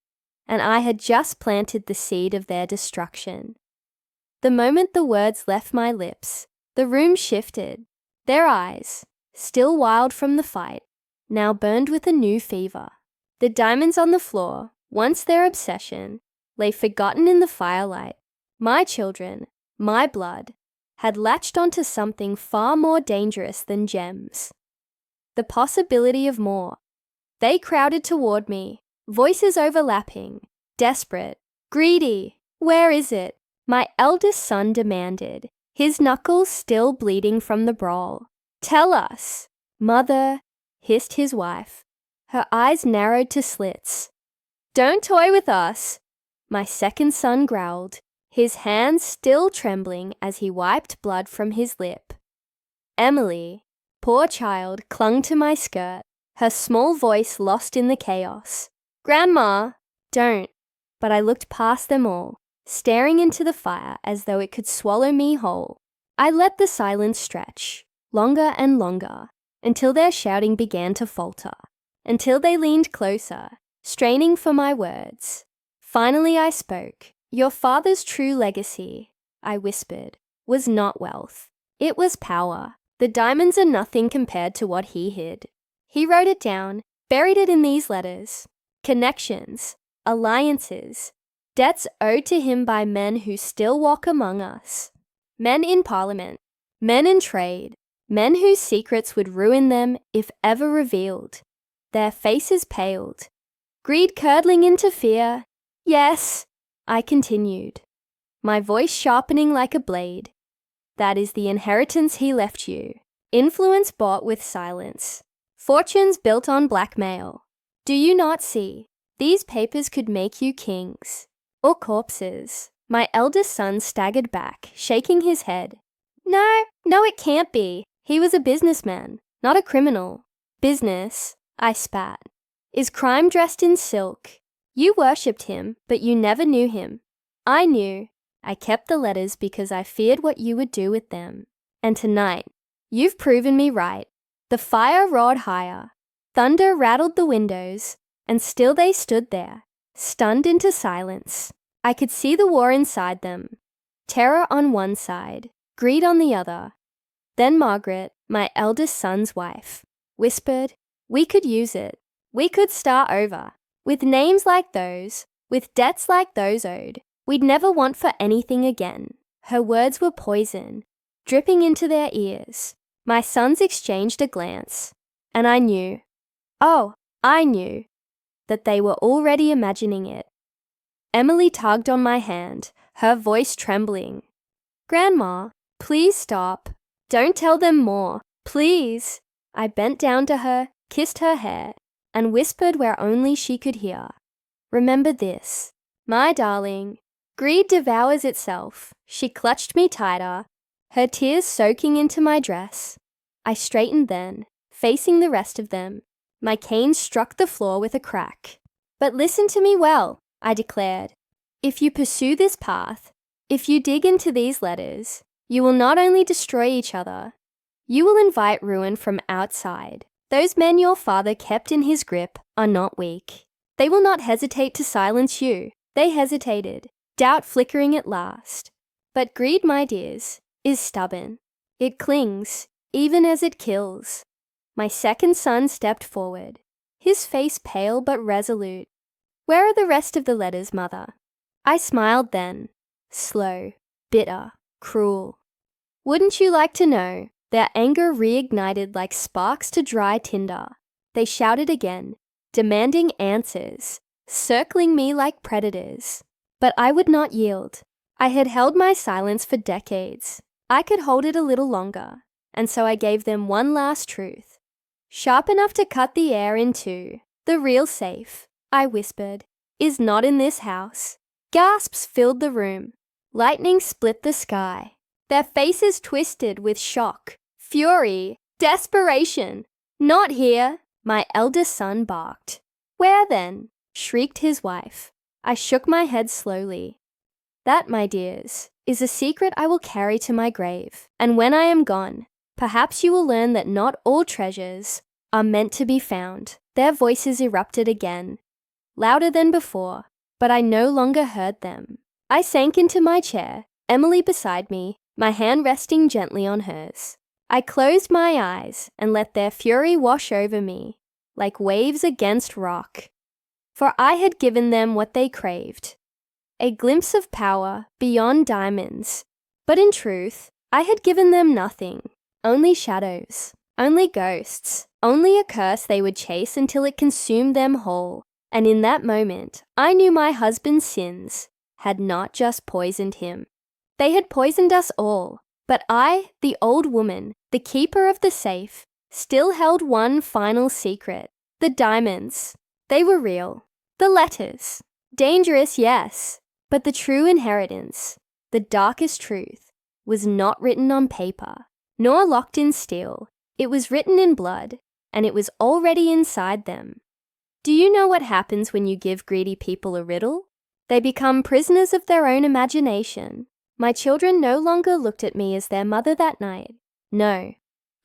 And I had just planted the seed of their destruction. The moment the words left my lips, the room shifted. Their eyes, still wild from the fight, now burned with a new fever. The diamonds on the floor, once their obsession, lay forgotten in the firelight. My children, my blood, had latched onto something far more dangerous than gems. The possibility of more. They crowded toward me, voices overlapping, desperate, greedy. Where is it? My eldest son demanded, his knuckles still bleeding from the brawl. Tell us. Mother, hissed his wife, her eyes narrowed to slits. Don't toy with us. My second son growled, his hands still trembling as he wiped blood from his lip. Emily, poor child, clung to my skirt, her small voice lost in the chaos. Grandma, don't. But I looked past them all, staring into the fire as though it could swallow me whole. I let the silence stretch, longer and longer, until their shouting began to falter, until they leaned closer, straining for my words. Finally I spoke. Your father's true legacy, I whispered, was not wealth. It was power. The diamonds are nothing compared to what he hid. He wrote it down, buried it in these letters. Connections, alliances, debts owed to him by men who still walk among us. Men in parliament, men in trade, men whose secrets would ruin them if ever revealed. Their faces paled, greed curdling into fear. Yes, I continued, my voice sharpening like a blade. That is the inheritance he left you. Influence bought with silence. Fortunes built on blackmail. Do you not see? These papers could make you kings. Or corpses. My eldest son staggered back, shaking his head. No, it can't be. He was a businessman, not a criminal. Business, I spat, is crime dressed in silk. You worshipped him, but you never knew him. I knew. I kept the letters because I feared what you would do with them. And tonight, you've proven me right. The fire roared higher. Thunder rattled the windows, and still they stood there, stunned into silence. I could see the war inside them. Terror on one side, greed on the other. Then Margaret, my eldest son's wife, whispered, we could use it. We could start over. With names like those, with debts like those owed, we'd never want for anything again. Her words were poison, dripping into their ears. My sons exchanged a glance, and I knew, that they were already imagining it. Emily tugged on my hand, her voice trembling. Grandma, please stop. Don't tell them more, please. I bent down to her, kissed her hair, and whispered where only she could hear. Remember this, my darling. Greed devours itself. She clutched me tighter, her tears soaking into my dress. I straightened then, facing the rest of them. My cane struck the floor with a crack. But listen to me well, I declared. If you pursue this path, if you dig into these letters, you will not only destroy each other, you will invite ruin from outside. Those men your father kept in his grip are not weak. They will not hesitate to silence you. They hesitated, doubt flickering at last. But greed, my dears, is stubborn. It clings, even as it kills. My second son stepped forward, his face pale but resolute. Where are the rest of the letters, mother? I smiled then, slow, bitter, cruel. Wouldn't you like to know? Their anger reignited like sparks to dry tinder. They shouted again, demanding answers, circling me like predators. But I would not yield. I had held my silence for decades. I could hold it a little longer, and so I gave them one last truth. Sharp enough to cut the air in two. The real safe, I whispered, is not in this house. Gasps filled the room. Lightning split the sky. Their faces twisted with shock, fury, desperation. Not here, my eldest son barked. Where then? Shrieked his wife. I shook my head slowly. That, my dears, is a secret I will carry to my grave. And when I am gone, perhaps you will learn that not all treasures are meant to be found. Their voices erupted again, louder than before, but I no longer heard them. I sank into my chair, Emily beside me, my hand resting gently on hers. I closed my eyes and let their fury wash over me, like waves against rock. For I had given them what they craved, a glimpse of power beyond diamonds. But in truth, I had given them nothing, only shadows, only ghosts, only a curse they would chase until it consumed them whole. And in that moment, I knew my husband's sins had not just poisoned him. They had poisoned us all. But I, the old woman, the keeper of the safe, still held one final secret. The diamonds. They were real. The letters. Dangerous, yes. But the true inheritance, the darkest truth, was not written on paper, nor locked in steel. It was written in blood, and it was already inside them. Do you know what happens when you give greedy people a riddle? They become prisoners of their own imagination. My children no longer looked at me as their mother that night. No,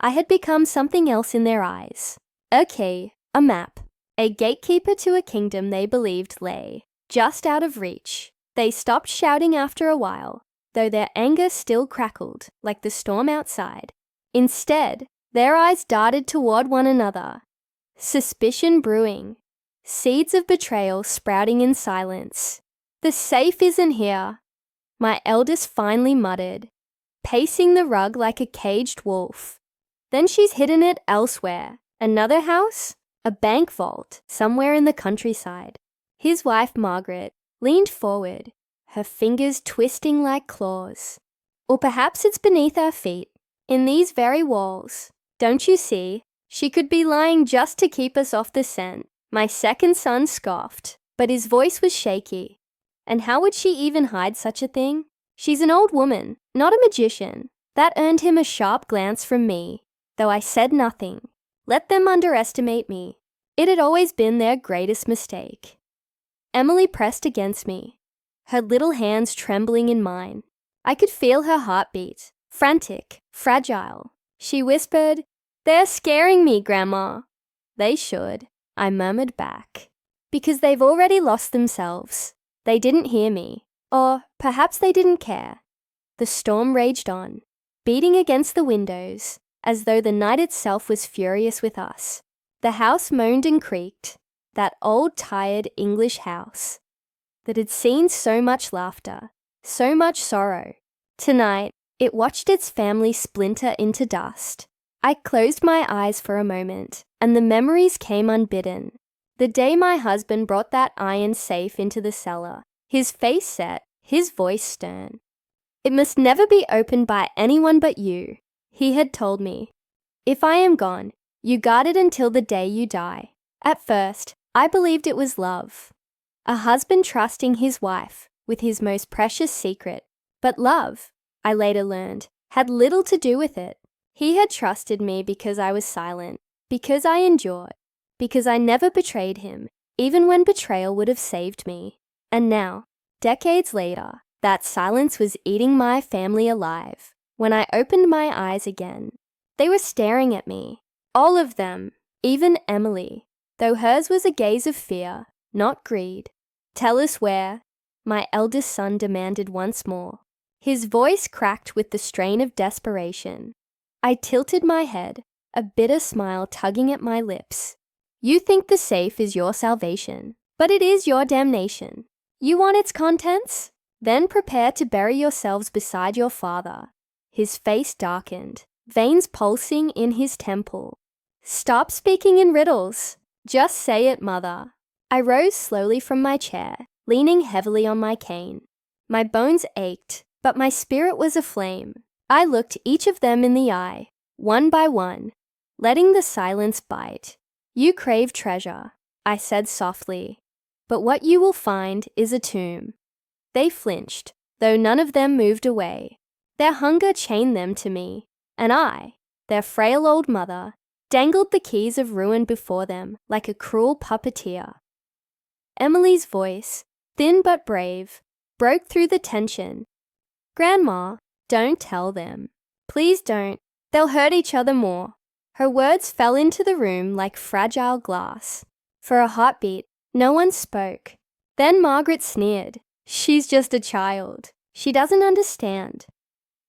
I had become something else in their eyes. A key, a map, a gatekeeper to a kingdom they believed lay just out of reach. They stopped shouting after a while, though their anger still crackled like the storm outside. Instead, their eyes darted toward one another, suspicion brewing, seeds of betrayal sprouting in silence. The safe isn't here, my eldest finally muttered, pacing the rug like a caged wolf. Then she's hidden it elsewhere. Another house? A bank vault, somewhere in the countryside. His wife, Margaret, leaned forward, her fingers twisting like claws. Or perhaps it's beneath our feet, in these very walls. Don't you see? She could be lying just to keep us off the scent. My second son scoffed, but his voice was shaky. And how would she even hide such a thing? She's an old woman, not a magician. That earned him a sharp glance from me, though I said nothing. Let them underestimate me. It had always been their greatest mistake. Emily pressed against me, her little hands trembling in mine. I could feel her heartbeat, frantic, fragile. She whispered, "They're scaring me, Grandma." "They should," I murmured back, "because they've already lost themselves." They didn't hear me, or perhaps they didn't care. The storm raged on, beating against the windows, as though the night itself was furious with us. The house moaned and creaked, that old tired English house that had seen so much laughter, so much sorrow. Tonight, it watched its family splinter into dust. I closed my eyes for a moment, and the memories came unbidden. The day my husband brought that iron safe into the cellar, his face set, his voice stern. "It must never be opened by anyone but you. He had told me, "If I am gone, you guard it until the day you die." At first, I believed it was love. A husband trusting his wife with his most precious secret. But love, I later learned, had little to do with it. He had trusted me because I was silent, because I endured, because I never betrayed him, even when betrayal would have saved me. And now, decades later, that silence was eating my family alive. When I opened my eyes again, they were staring at me. All of them, even Emily, though hers was a gaze of fear, not greed. "Tell us where," my eldest son demanded once more. His voice cracked with the strain of desperation. I tilted my head, a bitter smile tugging at my lips. "You think the safe is your salvation, but it is your damnation. You want its contents? Then prepare to bury yourselves beside your father." His face darkened, veins pulsing in his temple. "Stop speaking in riddles. Just say it, Mother." I rose slowly from my chair, leaning heavily on my cane. My bones ached, but my spirit was aflame. I looked each of them in the eye, one by one, letting the silence bite. "You crave treasure," I said softly, "but what you will find is a tomb." They flinched, though none of them moved away. Their hunger chained them to me, and I, their frail old mother, dangled the keys of ruin before them like a cruel puppeteer. Emily's voice, thin but brave, broke through the tension. "Grandma, don't tell them. Please don't. They'll hurt each other more." Her words fell into the room like fragile glass. For a heartbeat, no one spoke. Then Margaret sneered. "She's just a child. She doesn't understand."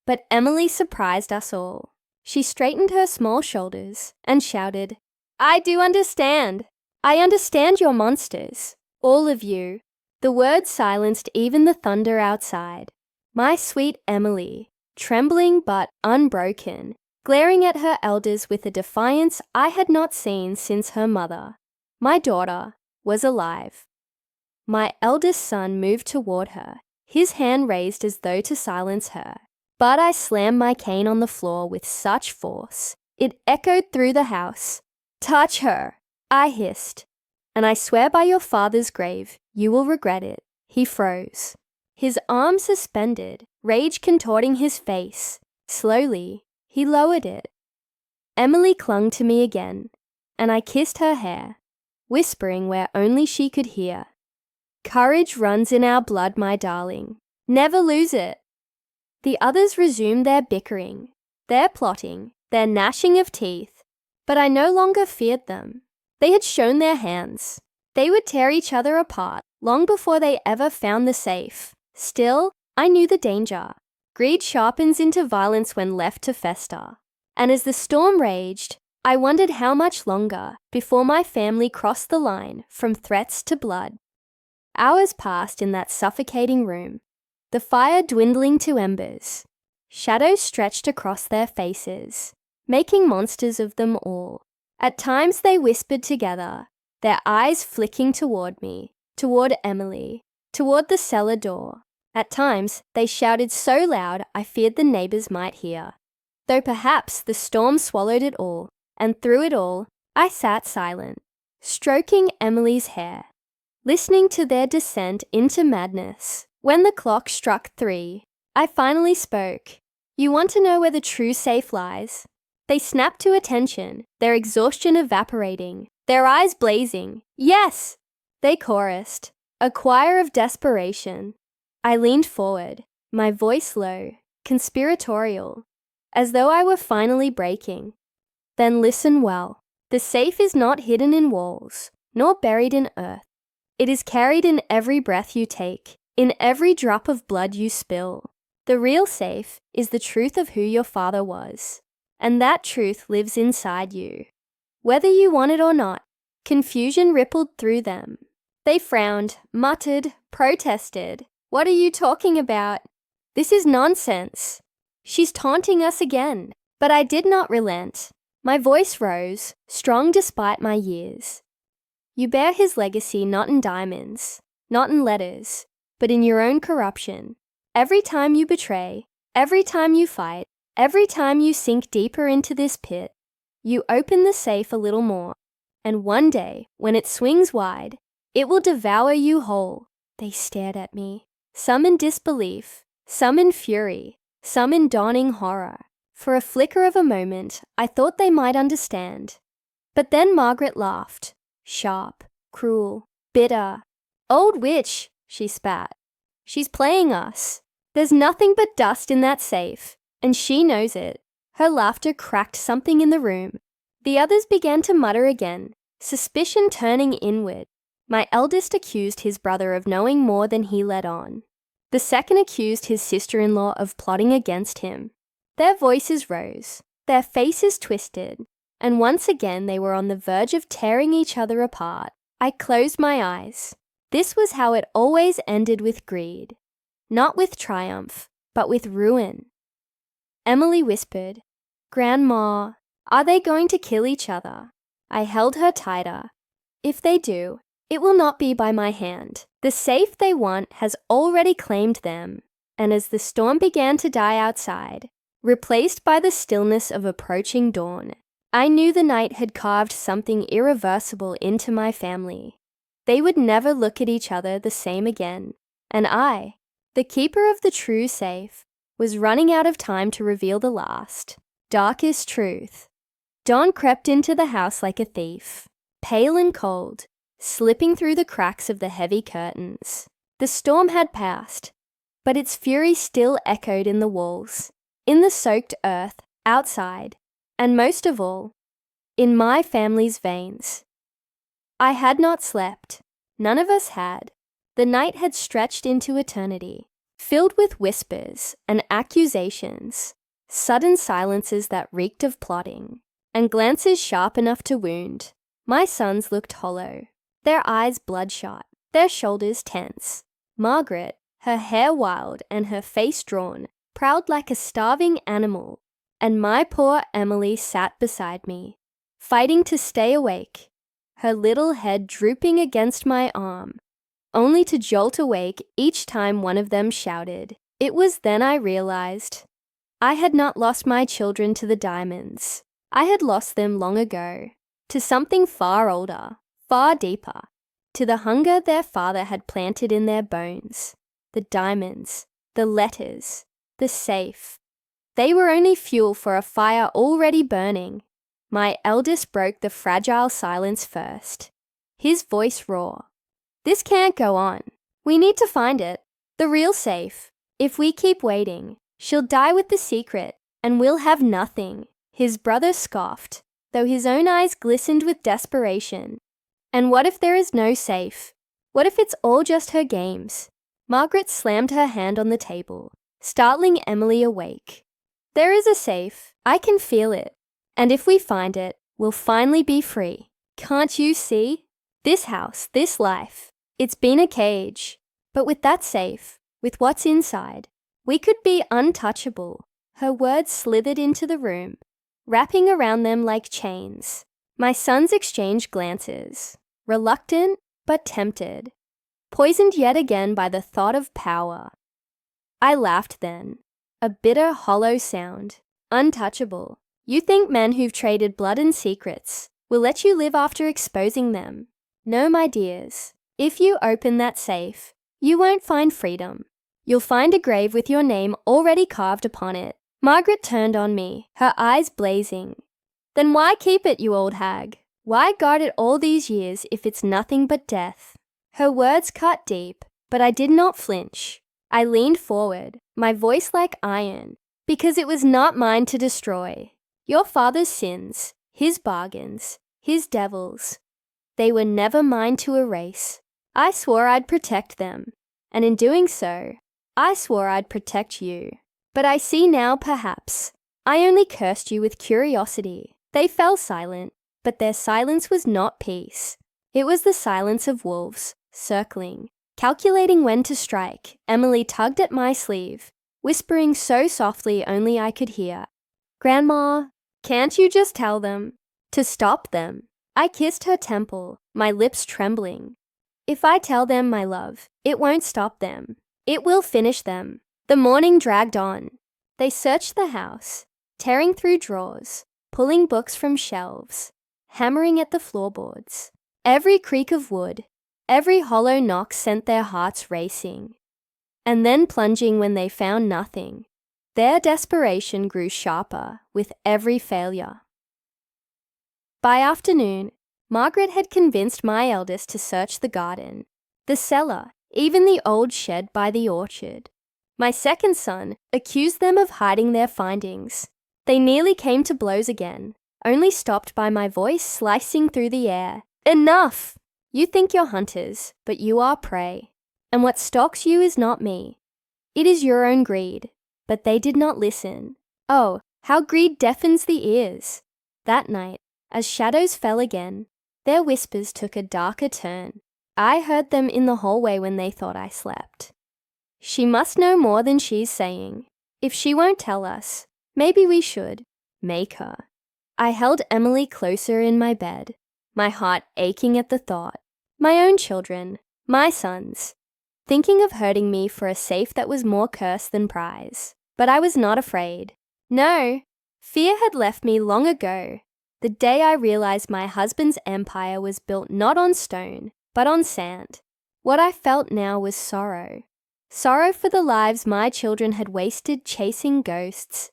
But Emily surprised us all. She straightened her small shoulders and shouted, "I do understand. I understand your monsters. All of you." The words silenced even the thunder outside. My sweet Emily, trembling but unbroken, glaring at her elders with a defiance I had not seen since her mother. My daughter was alive. My eldest son moved toward her, his hand raised as though to silence her. But I slammed my cane on the floor with such force, it echoed through the house. "Touch her," I hissed. "And I swear by your father's grave, you will regret it." He froze, his arms suspended, rage contorting his face. Slowly, he lowered it. Emily clung to me again, and I kissed her hair, whispering where only she could hear. "Courage runs in our blood, my darling. Never lose it." The others resumed their bickering, their plotting, their gnashing of teeth, but I no longer feared them. They had shown their hands. They would tear each other apart long before they ever found the safe. Still, I knew the danger. Greed sharpens into violence when left to fester. And as the storm raged, I wondered how much longer before my family crossed the line from threats to blood. Hours passed in that suffocating room, the fire dwindling to embers. Shadows stretched across their faces, making monsters of them all. At times they whispered together, their eyes flicking toward me, toward Emily, toward the cellar door. At times they shouted so loud I feared the neighbors might hear. Though perhaps the storm swallowed it all, and through it all, I sat silent, stroking Emily's hair, listening to their descent into madness. When the clock struck 3, I finally spoke. "You want to know where the true safe lies?" They snapped to attention, their exhaustion evaporating, their eyes blazing. "Yes!" They chorused, a choir of desperation. I leaned forward, my voice low, conspiratorial, as though I were finally breaking. "Then listen well. The safe is not hidden in walls, nor buried in earth. It is carried in every breath you take, in every drop of blood you spill. The real safe is the truth of who your father was, and that truth lives inside you." Whether you want it or not, confusion rippled through them. They frowned, muttered, protested. "What are you talking about? This is nonsense. She's taunting us again." But I did not relent. My voice rose, strong despite my years. "You bear his legacy not in diamonds, not in letters, but in your own corruption. Every time you betray, every time you fight, Every time you sink deeper into this pit, you open the safe a little more, and one day, when it swings wide, it will devour you whole." They stared at me, some in disbelief, some in fury, some in dawning horror. For a flicker of a moment, I thought they might understand. But then Margaret laughed, sharp, cruel, bitter. "Old witch," she spat. "She's playing us. There's nothing but dust in that safe, and she knows it." Her laughter cracked something in the room. The others began to mutter again, suspicion turning inward. My eldest accused his brother of knowing more than he let on. The second accused his sister-in-law of plotting against him. Their voices rose, their faces twisted, and once again they were on the verge of tearing each other apart. I closed my eyes. This was how it always ended with greed. Not with triumph, but with ruin. Emily whispered, "Grandma, are they going to kill each other?" I held her tighter. "If they do, it will not be by my hand. The safe they want has already claimed them." And as the storm began to die outside, replaced by the stillness of approaching dawn, I knew the night had carved something irreversible into my family. They would never look at each other the same again, and I, the keeper of the true safe, was running out of time to reveal the last, darkest truth. Dawn crept into the house like a thief, pale and cold, slipping through the cracks of the heavy curtains. The storm had passed, but its fury still echoed in the walls, in the soaked earth, outside, and most of all, in my family's veins. I had not slept. None of us had. The night had stretched into eternity, filled with whispers and accusations, sudden silences that reeked of plotting, and glances sharp enough to wound. My sons looked hollow, their eyes bloodshot, their shoulders tense. Margaret, her hair wild and her face drawn, prowled like a starving animal, and my poor Emily sat beside me, fighting to stay awake, her little head drooping against my arm, only to jolt awake each time one of them shouted. It was then I realized I had not lost my children to the diamonds. I had lost them long ago, to something far older, far deeper, to the hunger their father had planted in their bones. The diamonds, the letters, the safe. They were only fuel for a fire already burning. My eldest broke the fragile silence first, his voice raw. "This can't go on. We need to find it. The real safe. If we keep waiting, she'll die with the secret, and we'll have nothing." His brother scoffed, though his own eyes glistened with desperation. "And what if there is no safe? What if it's all just her games?" Margaret slammed her hand on the table, startling Emily awake. "There is a safe. I can feel it. And if we find it, we'll finally be free. Can't you see? This house, this life, it's been a cage. But with that safe, with what's inside, we could be untouchable." Her words slithered into the room, wrapping around them like chains. My sons exchanged glances, reluctant but tempted, poisoned yet again by the thought of power. I laughed then, a bitter, hollow sound. "Untouchable. You think men who've traded blood and secrets will let you live after exposing them? No, my dears. If you open that safe, you won't find freedom. You'll find a grave with your name already carved upon it." Margaret turned on me, her eyes blazing. "Then why keep it, you old hag? Why guard it all these years if it's nothing but death?" Her words cut deep, but I did not flinch. I leaned forward, my voice like iron, because it was not mine to destroy. Your father's sins, his bargains, his devils, they were never mine to erase. I swore I'd protect them, and in doing so, I swore I'd protect you. But I see now, perhaps, I only cursed you with curiosity. They fell silent, but their silence was not peace. It was the silence of wolves, circling, calculating when to strike. Emily tugged at my sleeve, whispering so softly only I could hear, "Grandma, can't you just tell them to stop them?" I kissed her temple, my lips trembling. "If I tell them, my love, it won't stop them. It will finish them." The morning dragged on. They searched the house, tearing through drawers, pulling books from shelves, hammering at the floorboards. Every creak of wood, every hollow knock sent their hearts racing. And then plunging when they found nothing. Their desperation grew sharper with every failure. By afternoon, Margaret had convinced my eldest to search the garden, the cellar, even the old shed by the orchard. My second son accused them of hiding their findings. They nearly came to blows again, only stopped by my voice slicing through the air. Enough! You think you're hunters, but you are prey. And what stalks you is not me. It is your own greed. But they did not listen. Oh, how greed deafens the ears. That night, as shadows fell again, their whispers took a darker turn. I heard them in the hallway when they thought I slept. She must know more than she's saying. If she won't tell us, maybe we should make her. I held Emily closer in my bed, my heart aching at the thought. My own children, my sons, thinking of hurting me for a safe that was more curse than prize. But I was not afraid. No, fear had left me long ago, the day I realized my husband's empire was built not on stone, but on sand. What I felt now was sorrow. Sorrow for the lives my children had wasted chasing ghosts.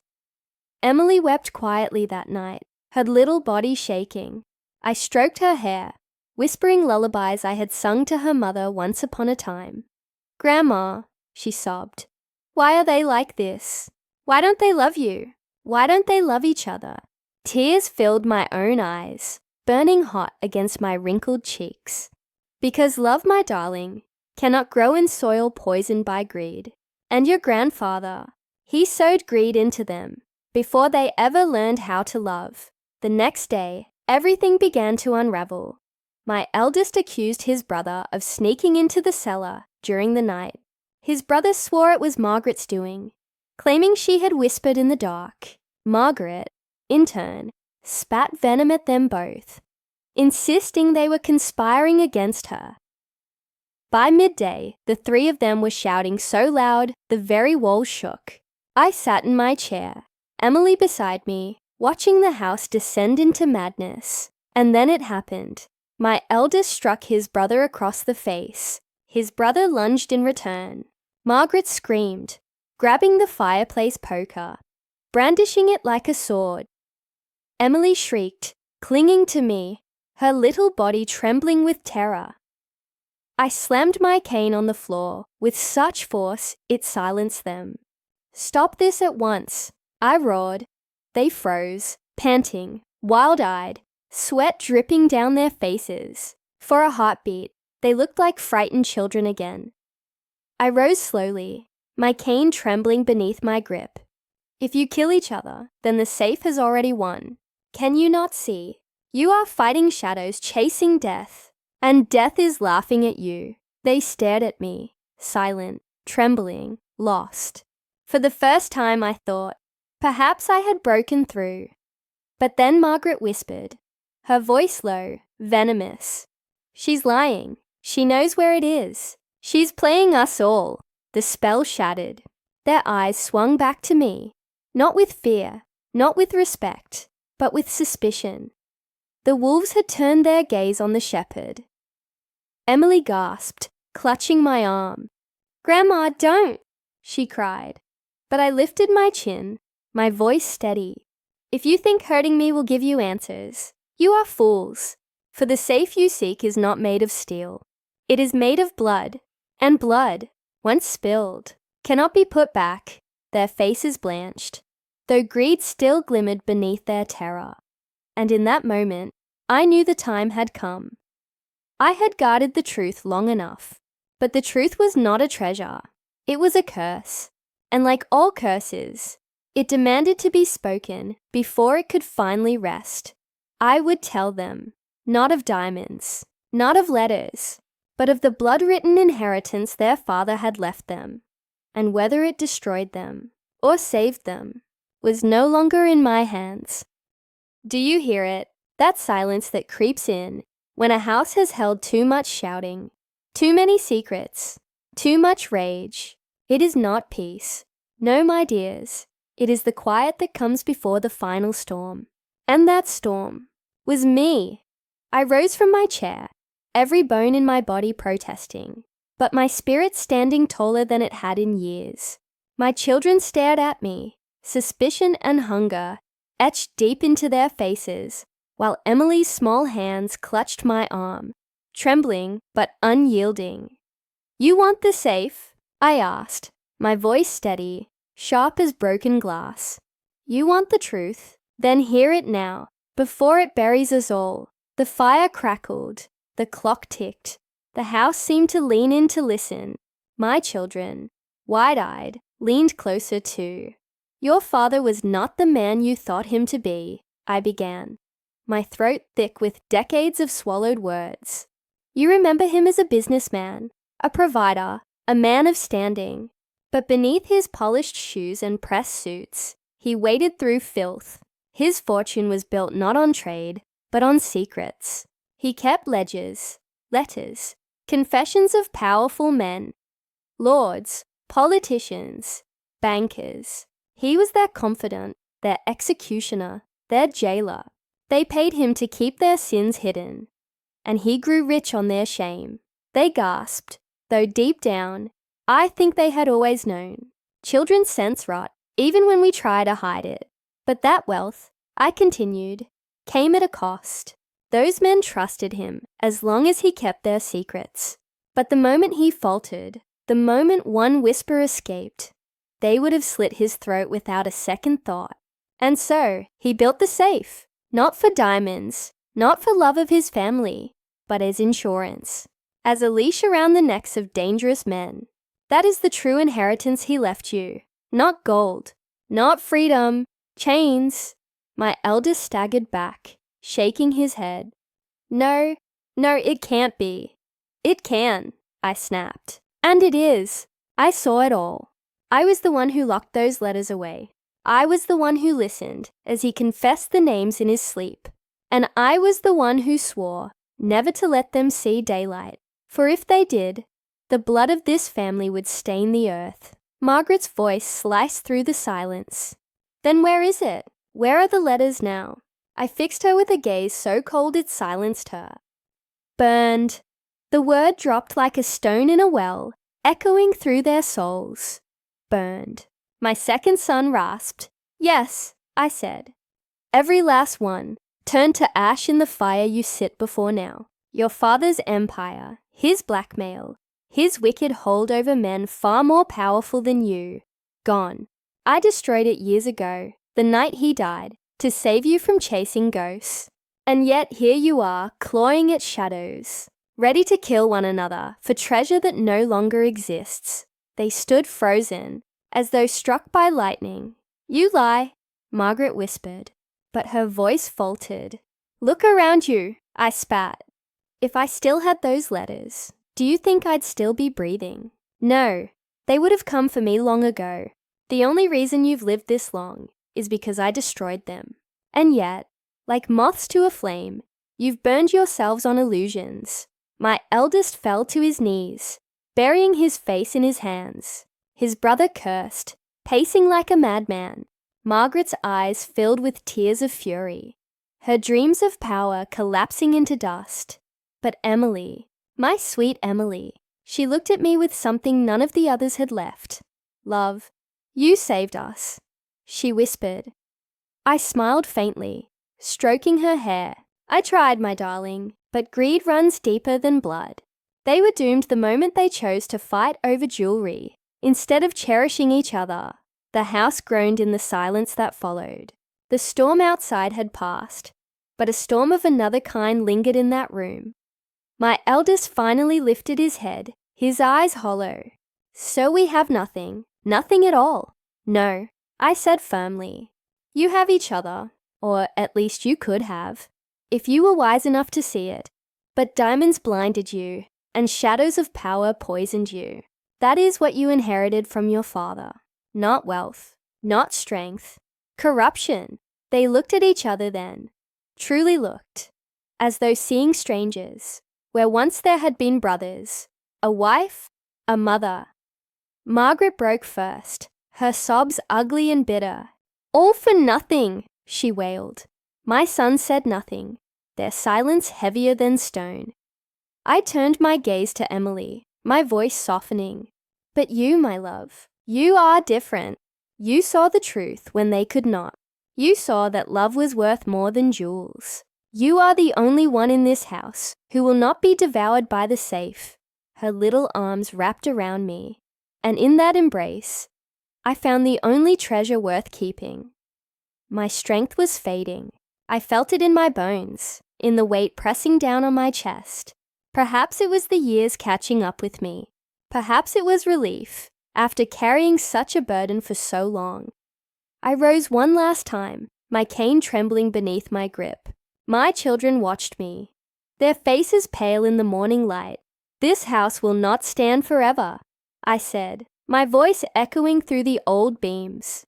Emily wept quietly that night, her little body shaking. I stroked her hair, whispering lullabies I had sung to her mother once upon a time. "Grandma," she sobbed, "why are they like this? Why don't they love you? Why don't they love each other?" Tears filled my own eyes, burning hot against my wrinkled cheeks. Because love, my darling, cannot grow in soil poisoned by greed. And your grandfather, he sowed greed into them before they ever learned how to love. The next day, everything began to unravel. My eldest accused his brother of sneaking into the cellar during the night. His brother swore it was Margaret's doing, claiming she had whispered in the dark. Margaret, in turn, spat venom at them both, insisting they were conspiring against her. By midday, the three of them were shouting so loud the very walls shook. I sat in my chair, Emily beside me, watching the house descend into madness. And then it happened. My eldest struck his brother across the face. His brother lunged in return. Margaret screamed, grabbing the fireplace poker, brandishing it like a sword. Emily shrieked, clinging to me, her little body trembling with terror. I slammed my cane on the floor with such force it silenced them. "Stop this at once," I roared. They froze, panting, wild-eyed, sweat dripping down their faces. For a heartbeat, they looked like frightened children again. I rose slowly, my cane trembling beneath my grip. "If you kill each other, then the safe has already won. Can you not see? You are fighting shadows chasing death. And death is laughing at you." They stared at me, silent, trembling, lost. For the first time I thought, perhaps I had broken through. But then Margaret whispered, her voice low, venomous. "She's lying. She knows where it is. She's playing us all." The spell shattered. Their eyes swung back to me, not with fear, not with respect, but with suspicion. The wolves had turned their gaze on the shepherd. Emily gasped, clutching my arm. "Grandma, don't!" she cried. But I lifted my chin, my voice steady. "If you think hurting me will give you answers, you are fools. For the safe you seek is not made of steel. It is made of blood, and blood, once spilled, cannot be put back." Their faces blanched, though greed still glimmered beneath their terror. And in that moment, I knew the time had come. I had guarded the truth long enough, but the truth was not a treasure. It was a curse, and like all curses, it demanded to be spoken before it could finally rest. I would tell them, not of diamonds, not of letters, but of the blood-written inheritance their father had left them, and whether it destroyed them or saved them was no longer in my hands. Do you hear it? That silence that creeps in when a house has held too much shouting, too many secrets, too much rage. It is not peace. No, my dears, It is the quiet that comes before the final storm. And that storm was me. I rose from my chair, every bone in my body protesting, but my spirit standing taller than it had in years. My children stared at me, suspicion and hunger etched deep into their faces, while Emily's small hands clutched my arm, trembling but unyielding. "You want the safe?" I asked, my voice steady, sharp as broken glass. "You want the truth? Then hear it now, before it buries us all." The fire crackled, the clock ticked, the house seemed to lean in to listen. My children, wide-eyed, leaned closer too. "Your father was not the man you thought him to be," I began, my throat thick with decades of swallowed words. "You remember him as a businessman, a provider, a man of standing. But beneath his polished shoes and pressed suits, he waded through filth. His fortune was built not on trade, but on secrets. He kept ledgers, letters, confessions of powerful men, lords, politicians, bankers. He was their confidant, their executioner, their jailer. They paid him to keep their sins hidden, and he grew rich on their shame." They gasped, though deep down, I think they had always known. Children sense rot, even when we try to hide it. But that wealth, I continued, came at a cost. Those men trusted him as long as he kept their secrets. But the moment he faltered, the moment one whisper escaped, they would have slit his throat without a second thought. And so he built the safe, not for diamonds, not for love of his family, but as insurance, as a leash around the necks of dangerous men. That is the true inheritance he left you. Not gold, not freedom, chains. My eldest staggered back, shaking his head. No, it can't be." "It can," I snapped. "And it is. I saw it all. I was the one who locked those letters away. I was the one who listened as he confessed the names in his sleep. And I was the one who swore never to let them see daylight. For if they did, the blood of this family would stain the earth." Margaret's voice sliced through the silence. "Then where is it? Where are the letters now?" I fixed her with a gaze so cold it silenced her. "Burned." The word dropped like a stone in a well, echoing through their souls. "Burned." My second son rasped. "Yes," I said. "Every last one, turned to ash in the fire you sit before now. Your father's empire, his blackmail, his wicked hold over men far more powerful than you, gone. I destroyed it years ago, the night he died, to save you from chasing ghosts. And yet here you are, clawing at shadows, ready to kill one another for treasure that no longer exists." They stood frozen, as though struck by lightning. "You lie," Margaret whispered, but her voice faltered. "Look around you," I spat. "If I still had those letters, do you think I'd still be breathing? No, they would have come for me long ago. The only reason you've lived this long is because I destroyed them. And yet, like moths to a flame, you've burned yourselves on illusions." My eldest fell to his knees, burying his face in his hands. His brother cursed, pacing like a madman. Margaret's eyes filled with tears of fury, her dreams of power collapsing into dust. But Emily, my sweet Emily, she looked at me with something none of the others had left. "Love, you saved us," she whispered. I smiled faintly, stroking her hair. "I tried, my darling, but greed runs deeper than blood." They were doomed the moment they chose to fight over jewelry, instead of cherishing each other. The house groaned in the silence that followed. The storm outside had passed, but a storm of another kind lingered in that room. My eldest finally lifted his head, his eyes hollow. "So we have nothing, nothing at all." "No," I said firmly. "You have each other, or at least you could have, if you were wise enough to see it. But diamonds blinded you, and shadows of power poisoned you. That is what you inherited from your father. Not wealth, not strength, corruption." They looked at each other then, truly looked, as though seeing strangers, where once there had been brothers, a wife, a mother. Margaret broke first, her sobs ugly and bitter. "All for nothing," she wailed. My sons said nothing, their silence heavier than stone. I turned my gaze to Emily, my voice softening. "But you, my love, you are different. You saw the truth when they could not. You saw that love was worth more than jewels. You are the only one in this house who will not be devoured by the safe." Her little arms wrapped around me, and in that embrace, I found the only treasure worth keeping. My strength was fading. I felt it in my bones, in the weight pressing down on my chest. Perhaps it was the years catching up with me. Perhaps it was relief, after carrying such a burden for so long. I rose one last time, my cane trembling beneath my grip. My children watched me, their faces pale in the morning light. "This house will not stand forever," I said, my voice echoing through the old beams.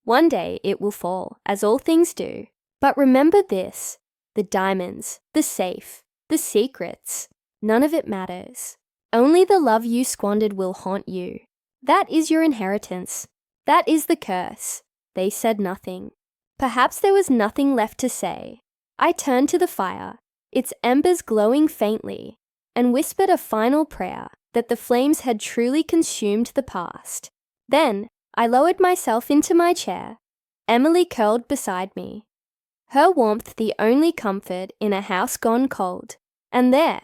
"One day it will fall, as all things do. But remember this, the diamonds, the safe, the secrets, none of it matters. Only the love you squandered will haunt you. That is your inheritance. That is the curse." They said nothing. Perhaps there was nothing left to say. I turned to the fire, its embers glowing faintly, and whispered a final prayer that the flames had truly consumed the past. Then I lowered myself into my chair, Emily curled beside me, her warmth the only comfort in a house gone cold. And there,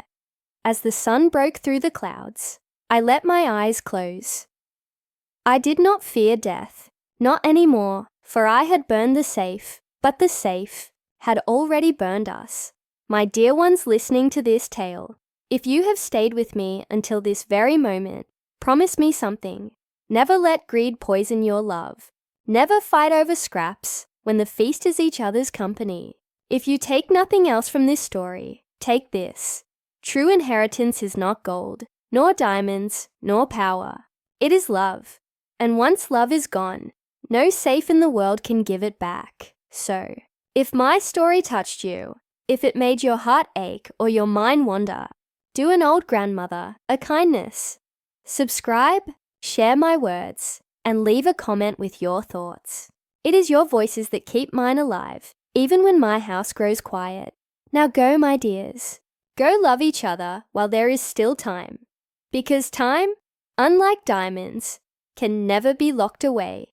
as the sun broke through the clouds, I let my eyes close. I did not fear death, not anymore, for I had burned the safe, but the safe had already burned us. My dear ones listening to this tale, if you have stayed with me until this very moment, promise me something. Never let greed poison your love. Never fight over scraps when the feast is each other's company. If you take nothing else from this story, take this. True inheritance is not gold, nor diamonds, nor power. It is love. And once love is gone, no safe in the world can give it back. So, if my story touched you, if it made your heart ache or your mind wander, do an old grandmother a kindness. Subscribe, share my words, and leave a comment with your thoughts. It is your voices that keep mine alive, even when my house grows quiet. Now go, my dears. Go love each other while there is still time. Because time, unlike diamonds, can never be locked away.